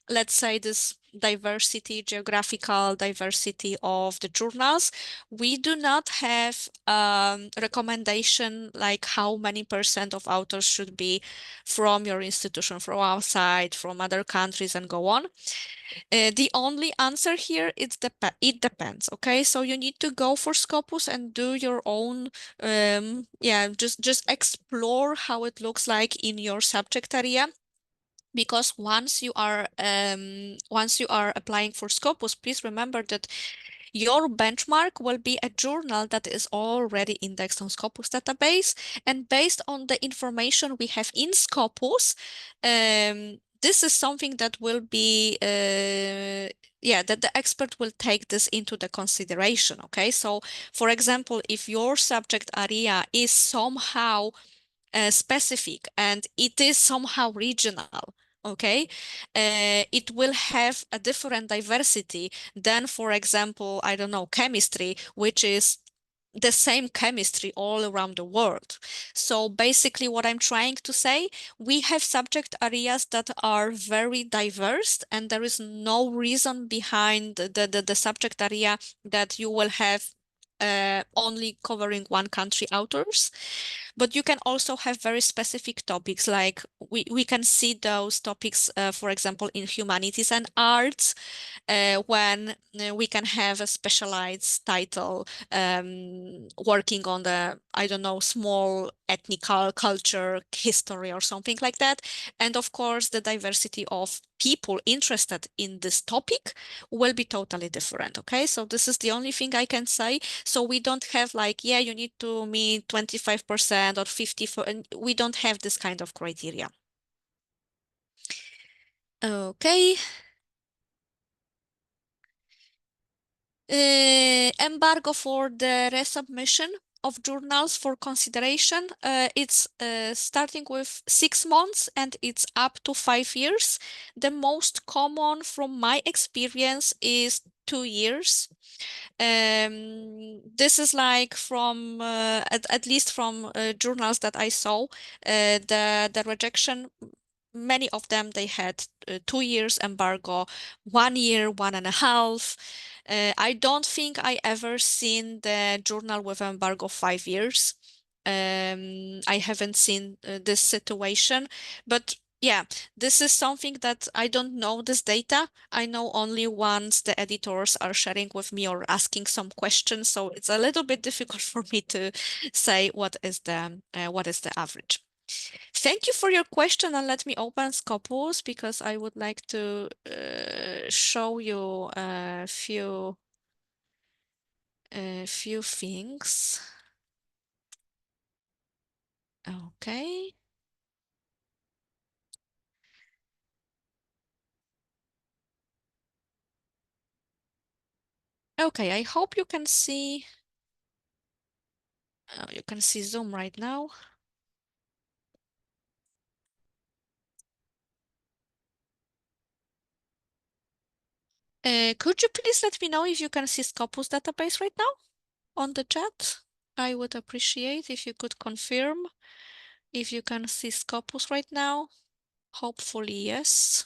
let's say this geographical diversity of the journals. We do not have recommendation like how many percent of authors should be from your institution, from outside, from other countries, and go on. The only answer here is it depends. Okay, so you need to go for Scopus and do your own. Yeah, just explore how it looks like in your subject area. Because once you are applying for Scopus, please remember that your benchmark will be a journal that is already indexed on Scopus database. And based on the information we have in Scopus, this is something that will be, yeah, that the expert will take this into the consideration. Okay, so for example, if your subject area is somehow specific and it is somehow regional, okay, it will have a different diversity than, for example, I don't know, chemistry, which is the same chemistry all around the world. So basically what I'm trying to say, we have subject areas that are very diverse and there is no reason behind the subject area that you will have only covering one country authors. But you can also have very specific topics, like we can see those topics, for example, in humanities and arts, when we can have a specialized title working on the, I don't know, small ethnical culture, history, or something like that. And of course, the diversity of people interested in this topic will be totally different. Okay, so this is the only thing I can say. So we don't have like, yeah, you need to meet 25% or 50, and we don't have this kind of criteria. Okay. Embargo for the resubmission of journals for consideration. It's starting with 6 months and it's up to 5 years. The most common from my experience is 2 years. This is like from at least from journals that I saw, the rejection. Many of them they had 2 years embargo, 1 year, 1.5. I don't think I ever seen the journal with embargo 5 years. I haven't seen this situation, but yeah, this is something that I don't know this data. I know only once the editors are sharing with me or asking some questions, so it's a little bit difficult for me to say what is the average. Thank you for your question, and let me open Scopus because I would like to show you a few things. Okay. Okay, I hope you can see. You can see Zoom right now. Could you please let me know if you can see Scopus database right now on the chat? I would appreciate if you could confirm if you can see Scopus right now. Hopefully, yes.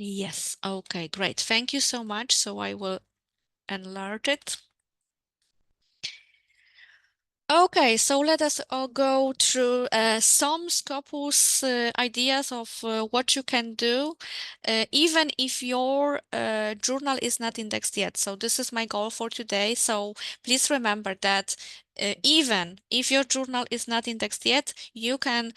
Yes. Okay, great. Thank you so much. So I will enlarge it. Okay, so let us all go through some Scopus ideas of what you can do, even if your journal is not indexed yet. So this is my goal for today. So please remember that even if your journal is not indexed yet, you can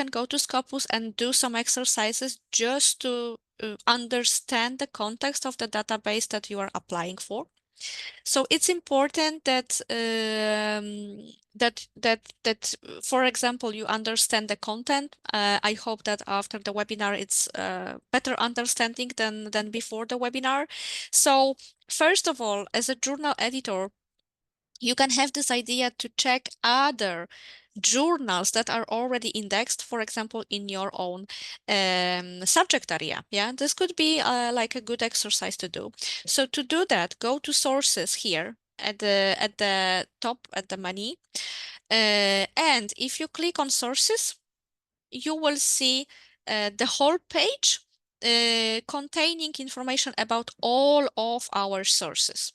go to Scopus and do some exercises just to understand the context of the database that you are applying for. So it's important that for example, you understand the content. I hope that after the webinar, it's better understanding than before the webinar. So first of all, as a journal editor, you can have this idea to check other journals that are already indexed, for example, in your own subject area. Yeah, this could be like a good exercise to do. So to do that, go to sources here at the top at the menu. And if you click on sources, you will see the whole page containing information about all of our sources.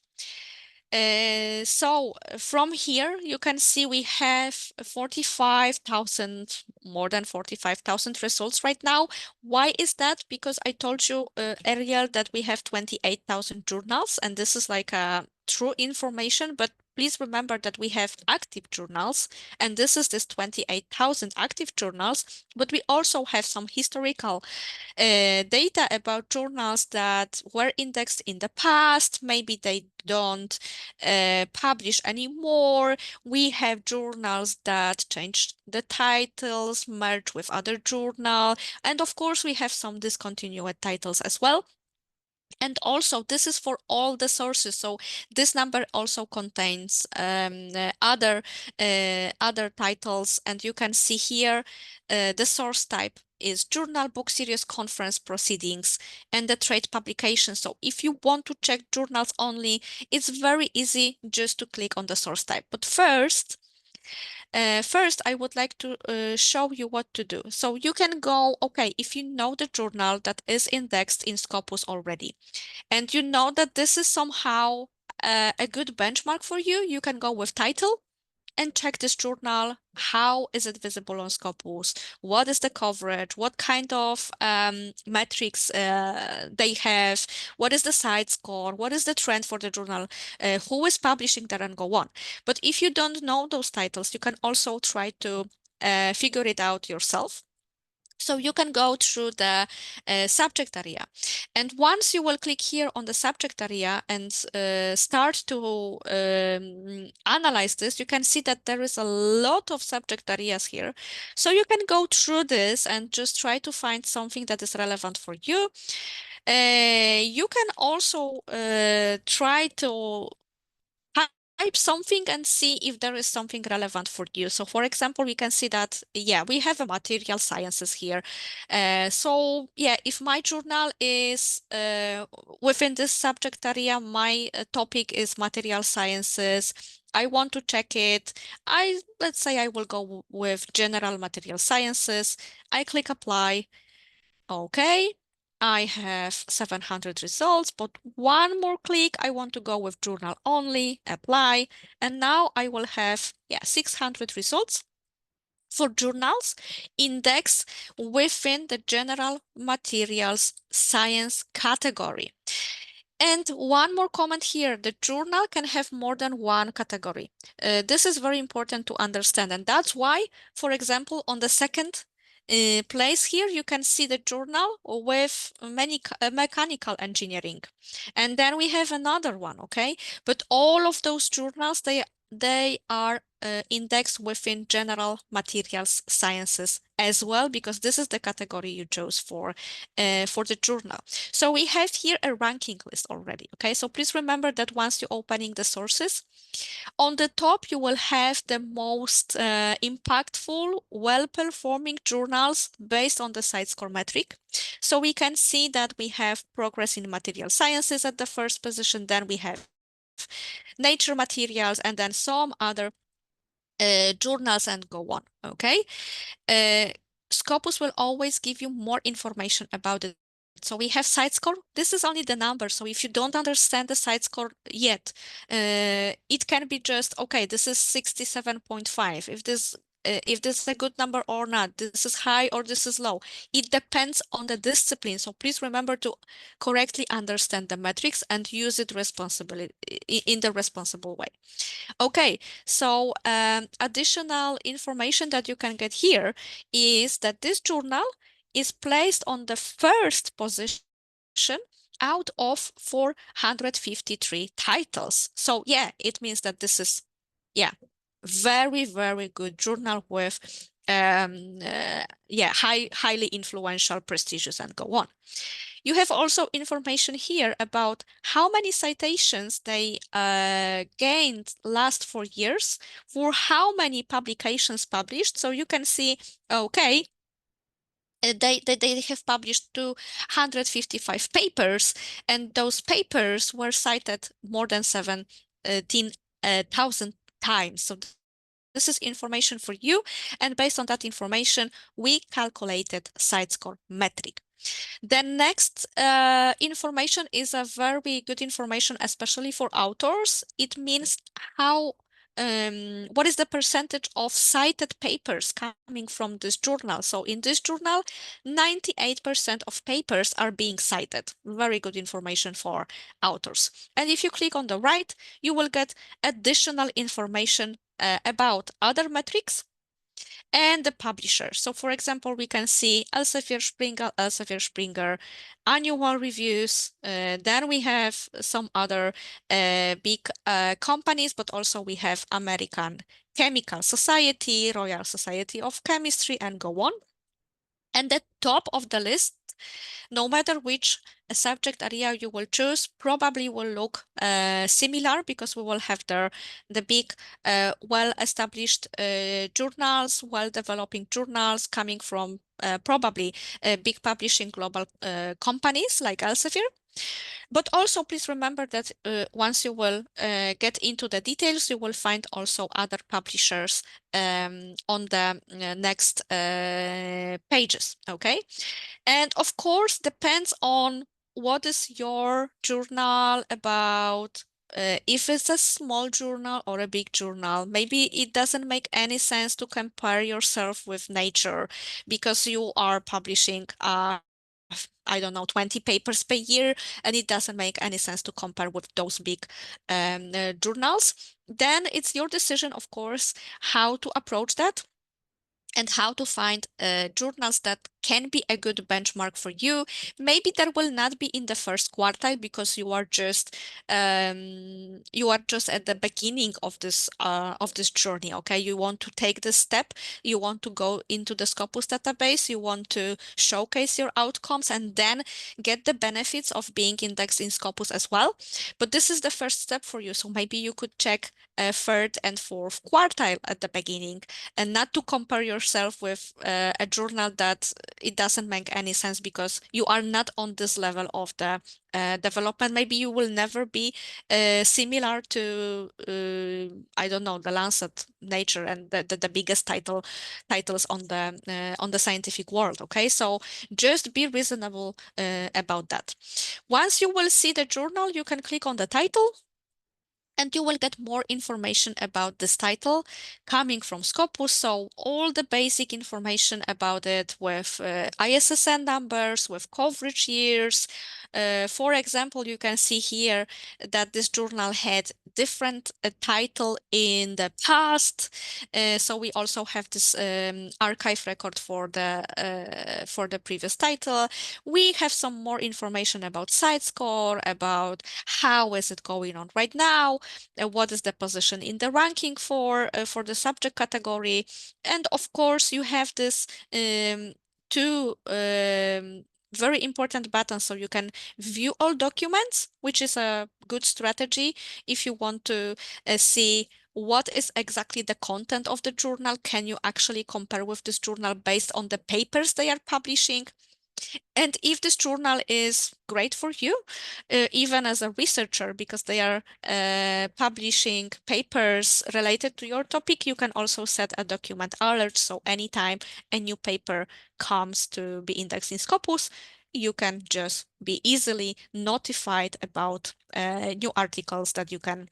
So from here, you can see we have 45,000, more than 45,000 results right now. Why is that? Because I told you earlier that we have 28,000 journals, and this is like a true information, but please remember that we have active journals, and this 28,000 active journals, but we also have some historical data about journals that were indexed in the past. Maybe they don't publish anymore. We have journals that changed the titles, merged with other journal, and of course we have some discontinued titles as well. And also, this is for all the sources. So this number also contains other titles, and you can see here the source type is journal, book series, conference, proceedings, and the trade publication. So if you want to check journals only, it's very easy just to click on the source type. But first, I would like to show you what to do. So you can go, okay, if you know the journal that is indexed in Scopus already, and you know that this is somehow a good benchmark for you, you can go with title and check this journal. How is it visible on Scopus? What is the coverage? What kind of metrics they have? What is the site score? What is the trend for the journal? Who is publishing there, and go on. But if you don't know those titles, you can also try to figure it out yourself. So you can go through the subject area. And once you will click here on the subject area and start to analyze this, you can see that there is a lot of subject areas here. So you can go through this and just try to find something that is relevant for you. You can also try to type something and see if there is something relevant for you. So for example, we can see that, yeah, we have a material sciences here. So yeah, if my journal is within this subject area, my topic is material sciences, I want to check it. Let's say I will go with general material sciences. I click apply. Okay, I have 700 results, but one more click, I want to go with journal only, apply, and now I will have, yeah, 600 results for journals indexed within the general materials science category. And one more comment here, the journal can have more than one category. This is very important to understand, and that's why, for example, on the second place here, you can see the journal with many mechanical engineering. And then we have another one, okay? But all of those journals, they are indexed within general materials sciences as well, because this is the category you chose for the journal. So we have here a ranking list already, okay? So please remember that once you're opening the sources, on the top, you will have the most impactful, well-performing journals based on the site score metric. So we can see that we have Progress in Material Sciences at the first position, then we have Nature Materials, and then some other journals, and go on, okay? Scopus will always give you more information about it. So we have site score. This is only the number. So if you don't understand the site score yet, it can be just, okay, this is 67.5. If this is a good number or not, this is high or this is low. It depends on the discipline. So please remember to correctly understand the metrics and use it responsibly in the responsible way. Okay, so additional information that you can get here is that this journal is placed on the first position out of 453 titles. So yeah, it means that this is, yeah, very, very good journal with yeah, highly influential, prestigious, and go on. You have also information here about how many citations they gained last 4 years, for how many publications published. So you can see, okay, they have published 255 papers, and those papers were cited more than 17,000 times. So this is information for you, and based on that information, we calculated CiteScore metric. The next information is a very good information, especially for authors. It means what is the percentage of cited papers coming from this journal. So in this journal, 98% of papers are being cited. Very good information for authors. And if you click on the right, you will get additional information about other metrics and the publisher. So for example, we can see Elsevier Springer annual reviews. Then we have some other big companies, but also we have American Chemical Society, Royal Society of Chemistry, and go on. And the top of the list, no matter which subject area you will choose, probably will look similar, because we will have the big, well-established journals, well-developing journals coming from probably big publishing global companies like Elsevier. But also please remember that once you will get into the details, you will find also other publishers on the next pages, okay? And of course, depends on what is your journal about. If it's a small journal or a big journal, maybe it doesn't make any sense to compare yourself with Nature, because you are publishing I don't know, 20 papers per year, and it doesn't make any sense to compare with those big journals. Then it's your decision, of course, how to approach that and how to find journals that can be a good benchmark for you. Maybe there will not be in the first quartile, because you are just at the beginning of this journey. Okay, you want to take this step, you want to go into the Scopus database, you want to showcase your outcomes, and then get the benefits of being indexed in Scopus as well. But this is the first step for you, so maybe you could check third and fourth quartile at the beginning, and not to compare yourself with a journal that it doesn't make any sense, because you are not on this level of the development. Maybe you will never be similar to I don't know, the Lancet, Nature, and the biggest titles on the scientific world. Okay, so just be reasonable about that. Once you will see the journal, you can click on the title, and you will get more information about this title coming from Scopus. So all the basic information about it, with ISSN numbers, with coverage years. For example, you can see here that this journal had different title in the past. So we also have this archive record for the previous title. We have some more information about CiteScore, about how is it going on right now, what is the position in the ranking for the subject category. And of course, you have this two very important buttons, so you can view all documents, which is a good strategy if you want to see what is exactly the content of the journal. Can you actually compare with this journal based on the papers they are publishing? And if this journal is great for you, even as a researcher, because they are publishing papers related to your topic, you can also set a document alert. So anytime a new paper comes to be indexed in Scopus, you can just be easily notified about new articles that you can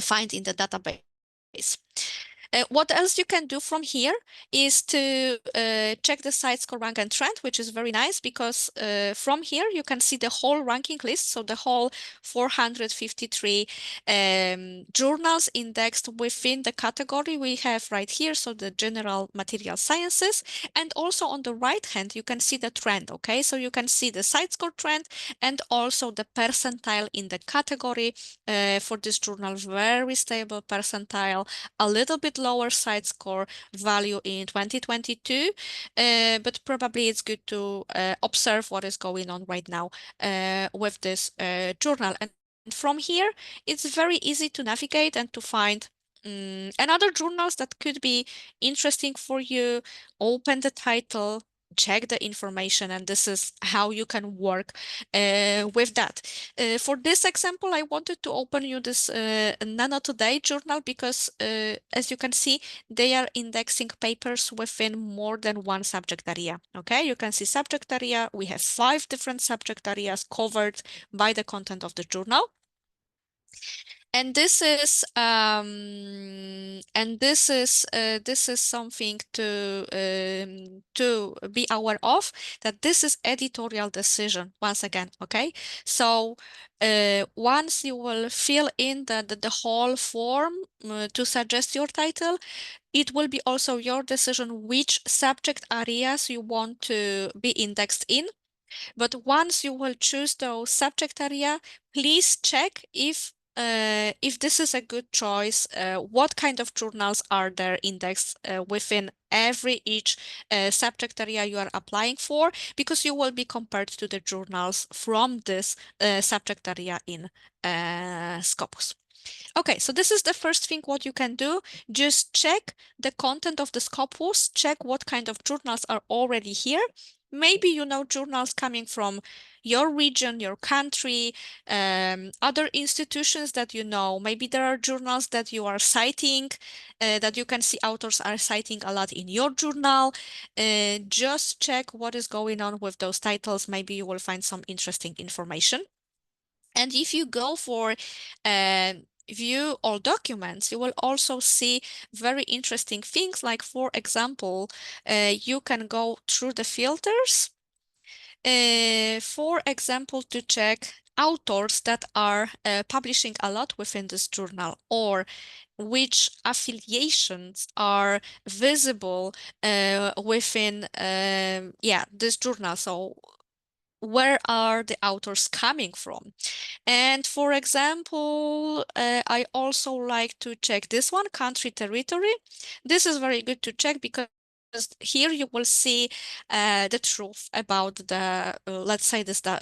find in the database. What else you can do from here is to check the CiteScore rank and trend, which is very nice, because from here you can see the whole ranking list. So the whole 453 journals indexed within the category we have right here. So the general material sciences, and also on the right hand, you can see the trend. Okay, so you can see the CiteScore trend and also the percentile in the category for this journal. Very stable percentile, a little bit lower side score value in 2022, but probably it's good to observe what is going on right now with this journal. And from here, it's very easy to navigate and to find another journals that could be interesting for you. Open the title, check the information, and this is how you can work with that. For this example, I wanted to open you this Nano Today journal because, as you can see, they are indexing papers within more than one subject area. Okay, you can see subject area. We have 5 different subject areas covered by the content of the journal. And this is something to be aware of, that this is editorial decision once again. Okay, so once you will fill in the whole form to suggest your title, it will be also your decision which subject areas you want to be indexed in. But once you will choose those subject area, please check if this is a good choice. What kind of journals are there indexed within each subject area you are applying for, because you will be compared to the journals from this subject area in Scopus. Okay, so this is the first thing what you can do. Just check the content of the Scopus, check what kind of journals are already here. Maybe you know journals coming from your region, your country, other institutions that you know. Maybe there are journals that you are citing, that you can see authors are citing a lot in your journal. Just check what is going on with those titles. Maybe you will find some interesting information. And if you go for view all documents, you will also see very interesting things. Like, for example, you can go through the filters, for example, to check authors that are publishing a lot within this journal, or which affiliations are visible within this journal. So where are the authors coming from? And for example, I also like to check this one, country territory. This is very good to check because here you will see the truth about the, let's say this, the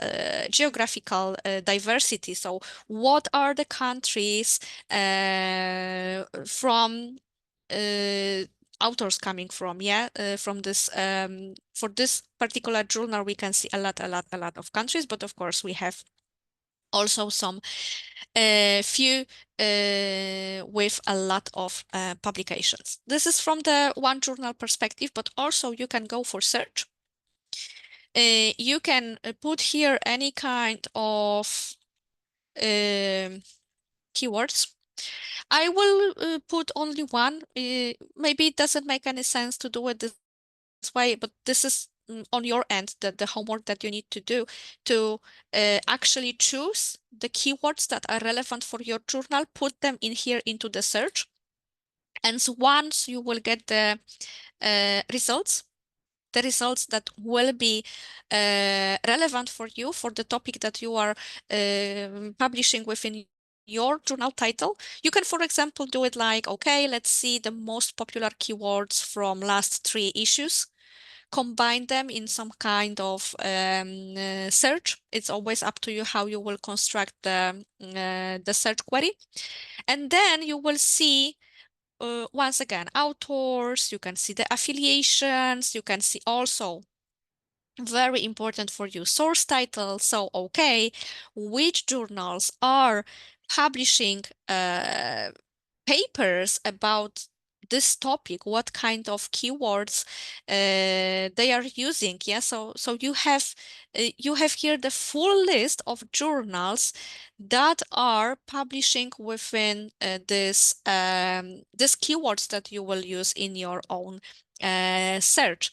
geographical diversity. So what are the countries from authors coming from? From this, for this particular journal, we can see a lot of countries, but of course we have also some few with a lot of publications. This is from the one journal perspective, but also you can go for search. You can put here any kind of keywords. I will put only one. Maybe it doesn't make any sense to do it this way, but this is on your end, the homework that you need to do to actually choose the keywords that are relevant for your journal, put them in here into the search. And so once you will get the results, the results that will be relevant for you, for the topic that you are publishing within your journal title, you can, for example, do it like, okay, let's see the most popular keywords from last 3 issues, combine them in some kind of search. It's always up to you how you will construct the search query. And then you will see, once again, authors, you can see the affiliations, you can see also, very important for you, source title. So, okay, which journals are publishing papers about this topic, what kind of keywords they are using. So you have here the full list of journals that are publishing within this keywords that you will use in your own search.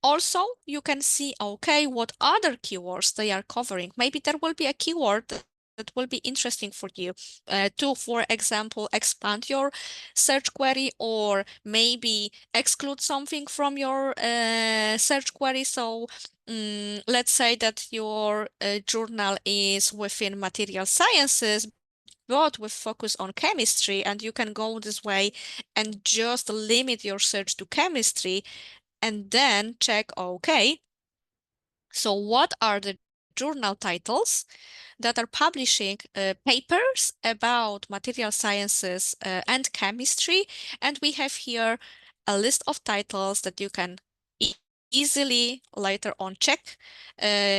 Also, you can see, okay, what other keywords they are covering. Maybe there will be a keyword that will be interesting for you to, for example, expand your search query, or maybe exclude something from your search query. So let's say that your journal is within material sciences, but with focus on chemistry, and you can go this way and just limit your search to chemistry and then check, okay, so what are the journal titles that are publishing papers about material sciences and chemistry. And we have here a list of titles that you can easily later on check.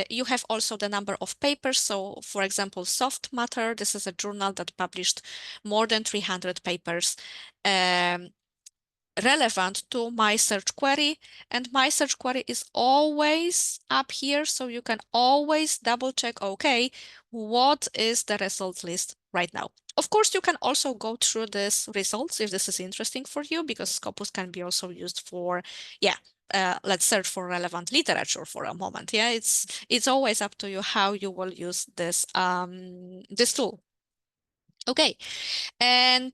You have also the number of papers. So for example, Soft Matter, this is a journal that published more than 300 papers. Relevant to my search query, and my search query is always up here, so you can always double check, okay, what is the result list right now. Of course, you can also go through this results if this is interesting for you, because Scopus can be also used for, yeah, let's search for relevant literature for a moment. Yeah, it's always up to you how you will use this tool. Okay, and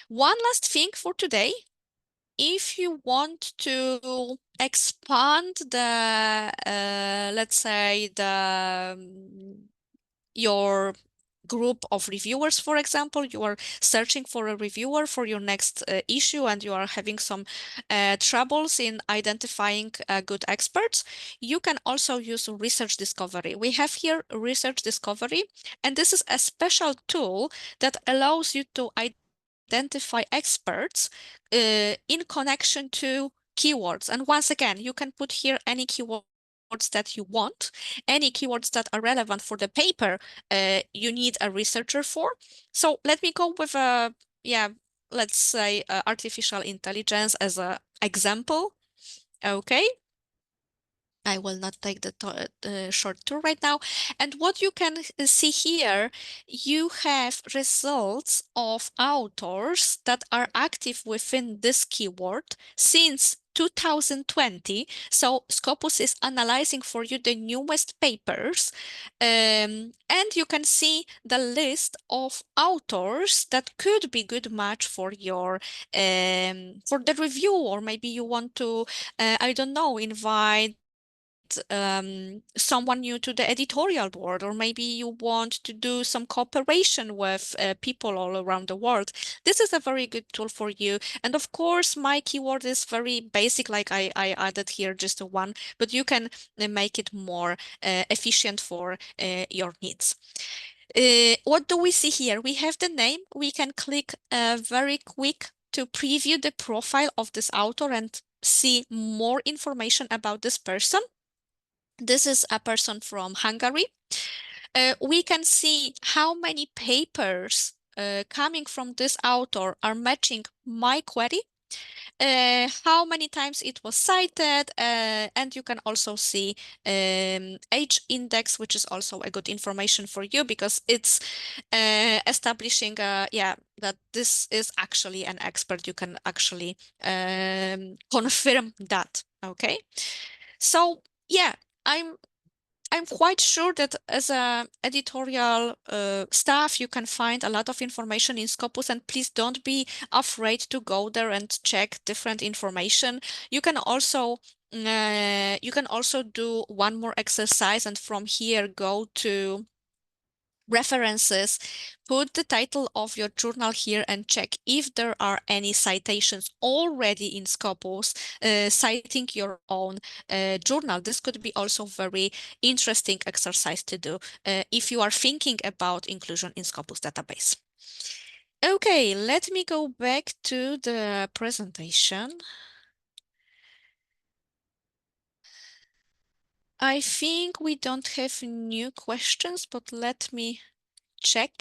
one last thing for today. If you want to expand the, let's say your group of reviewers, for example, you are searching for a reviewer for your next issue and you are having some troubles in identifying good experts, you can also use research discovery. We have here research discovery, and this is a special tool that allows you to identify experts in connection to keywords. And once again, you can put here any keywords that you want, any keywords that are relevant for the paper you need a researcher for. So let me go with a, yeah, let's say artificial intelligence as an example. Okay. I will not take the short tour right now. And what you can see here, you have results of authors that are active within this keyword since 2020. So Scopus is analyzing for you the newest papers, and you can see the list of authors that could be good match for your for the review, or maybe you want to I don't know, invite someone new to the editorial board, or maybe you want to do some cooperation with people all around the world. This is a very good tool for you. And of course, my keyword is very basic, like I added here just a one, but you can make it more efficient for your needs. What do we see here? We have the name. We can click very quick to preview the profile of this author and see more information about this person. This is a person from Hungary. We can see how many papers coming from this author are matching my query, how many times it was cited, and you can also see age index, which is also a good information for you because it's establishing, yeah, that this is actually an expert. You can actually confirm that. Okay, so yeah, I'm I'm quite sure that as a editorial staff, you can find a lot of information in Scopus, and please don't be afraid to go there and check different information. You can also do one more exercise, and from here go to references, put the title of your journal here and check if there are any citations already in Scopus citing your own journal. This could be also very interesting exercise to do if you are thinking about inclusion in Scopus database. Okay, let me go back to the presentation. I think we don't have new questions, but let me check.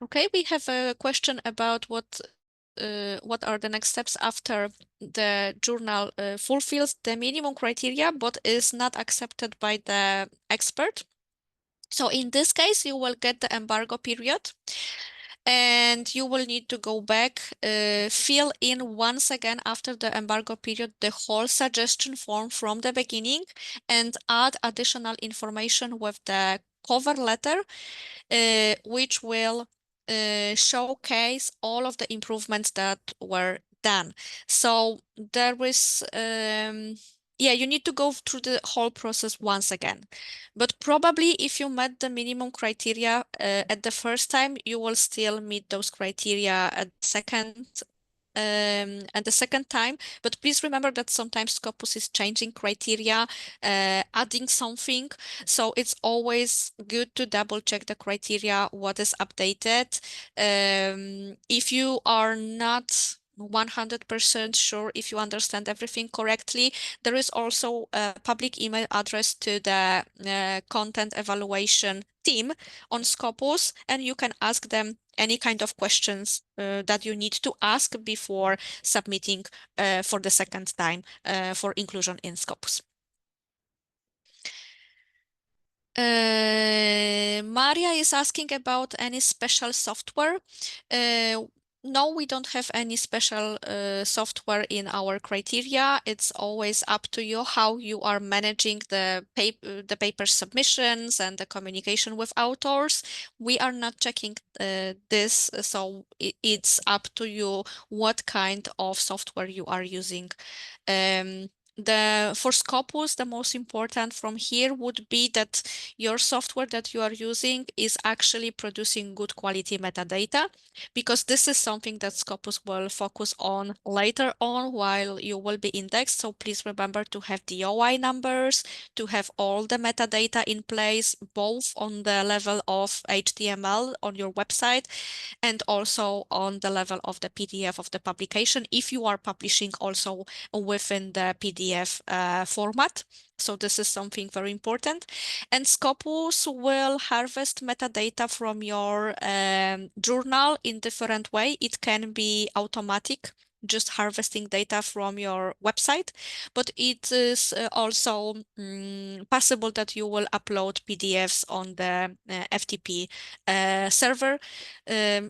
Okay, we have a question about what are the next steps after the journal fulfills the minimum criteria but is not accepted by the expert. So in this case, you will get the embargo period and you will need to go back, fill in once again after the embargo period the whole suggestion form from the beginning and add additional information with the cover letter, which will showcase all of the improvements that were done. So there is, yeah, you need to go through the whole process once again. But probably if you met the minimum criteria at the first time, you will still meet those criteria at the second time. But please remember that sometimes Scopus is changing criteria, adding something. So it's always good to double check the criteria, what is updated. If you are not 100% sure if you understand everything correctly, there is also a public email address to the content evaluation team on Scopus, and you can ask them any kind of questions that you need to ask before submitting for the second time for inclusion in Scopus. Maria is asking about any special software. Uh, no, we don't have any special software in our criteria. It's always up to you how you are managing the paper submissions and the communication with authors. We are not checking this, so it's up to you what kind of software you are using. For Scopus, the most important from here would be that your software that you are using is actually producing good quality metadata, because this is something that Scopus will focus on later on while you will be indexed. So please remember to have the OI numbers, to have all the metadata in place, both on the level of HTML on your website and also on the level of the PDF of the publication, if you are publishing also within the PDF format. So this is something very important. And Scopus will harvest metadata from your journal in different way. It can be automatic, just harvesting data from your website, but it is also possible that you will upload PDFs on the FTP server.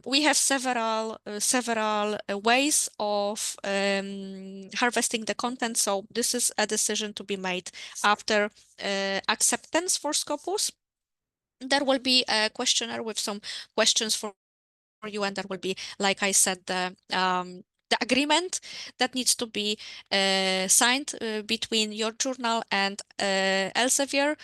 We have several ways of harvesting the content, so this is a decision to be made after acceptance for Scopus. There will be a questionnaire with some questions for you, and there will be, like I said, the agreement that needs to be signed between your journal and Elsevier,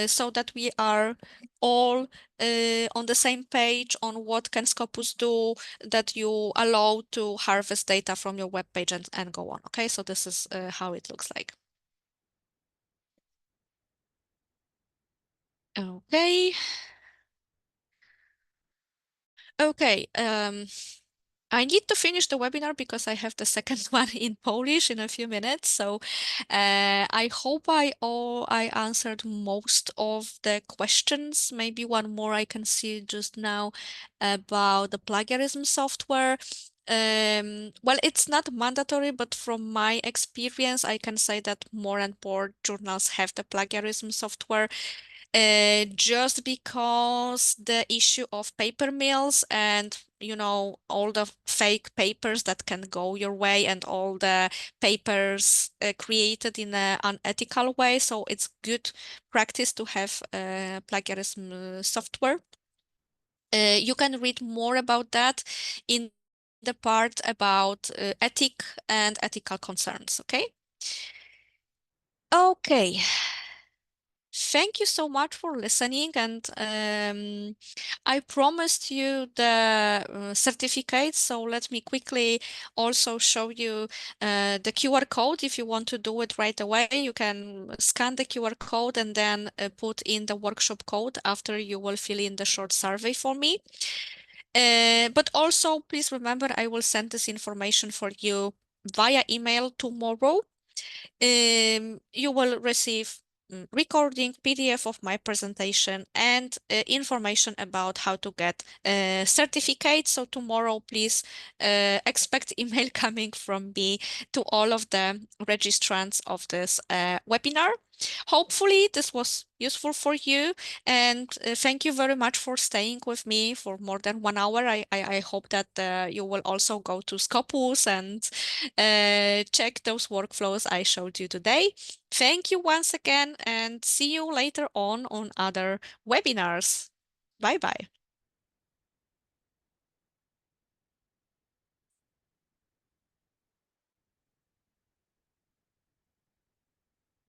so that we are all on the same page on what can Scopus do, that you allow to harvest data from your web page and go on. Okay, so this is how it looks like. Okay. Okay. I need to finish the webinar because I have the second one in Polish in a few minutes. So I hope I answered most of the questions. Maybe one more I can see just now about the plagiarism software. Well, it's not mandatory, but from my experience, I can say that more and more journals have the plagiarism software. Just because the issue of paper mills and all the fake papers that can go your way and all the papers created in an unethical way. So it's good practice to have plagiarism software. You can read more about that in the part about ethic and ethical concerns. Okay. Okay. Thank you so much for listening, and I promised you the certificate, so let me quickly also show you the QR code. If you want to do it right away, you can scan the QR code and then put in the workshop code after you will fill in the short survey for me. But also, please remember, I will send this information for you via email tomorrow. You will receive recording, PDF of my presentation, and information about how to get a certificate. So tomorrow, please expect email coming from me to all of the registrants of this webinar. Hopefully this was useful for you, and thank you very much for staying with me for more than 1 hour. I hope that you will also go to Scopus and check those workflows I showed you today. Thank you once again, and see you later on other webinars. Bye bye.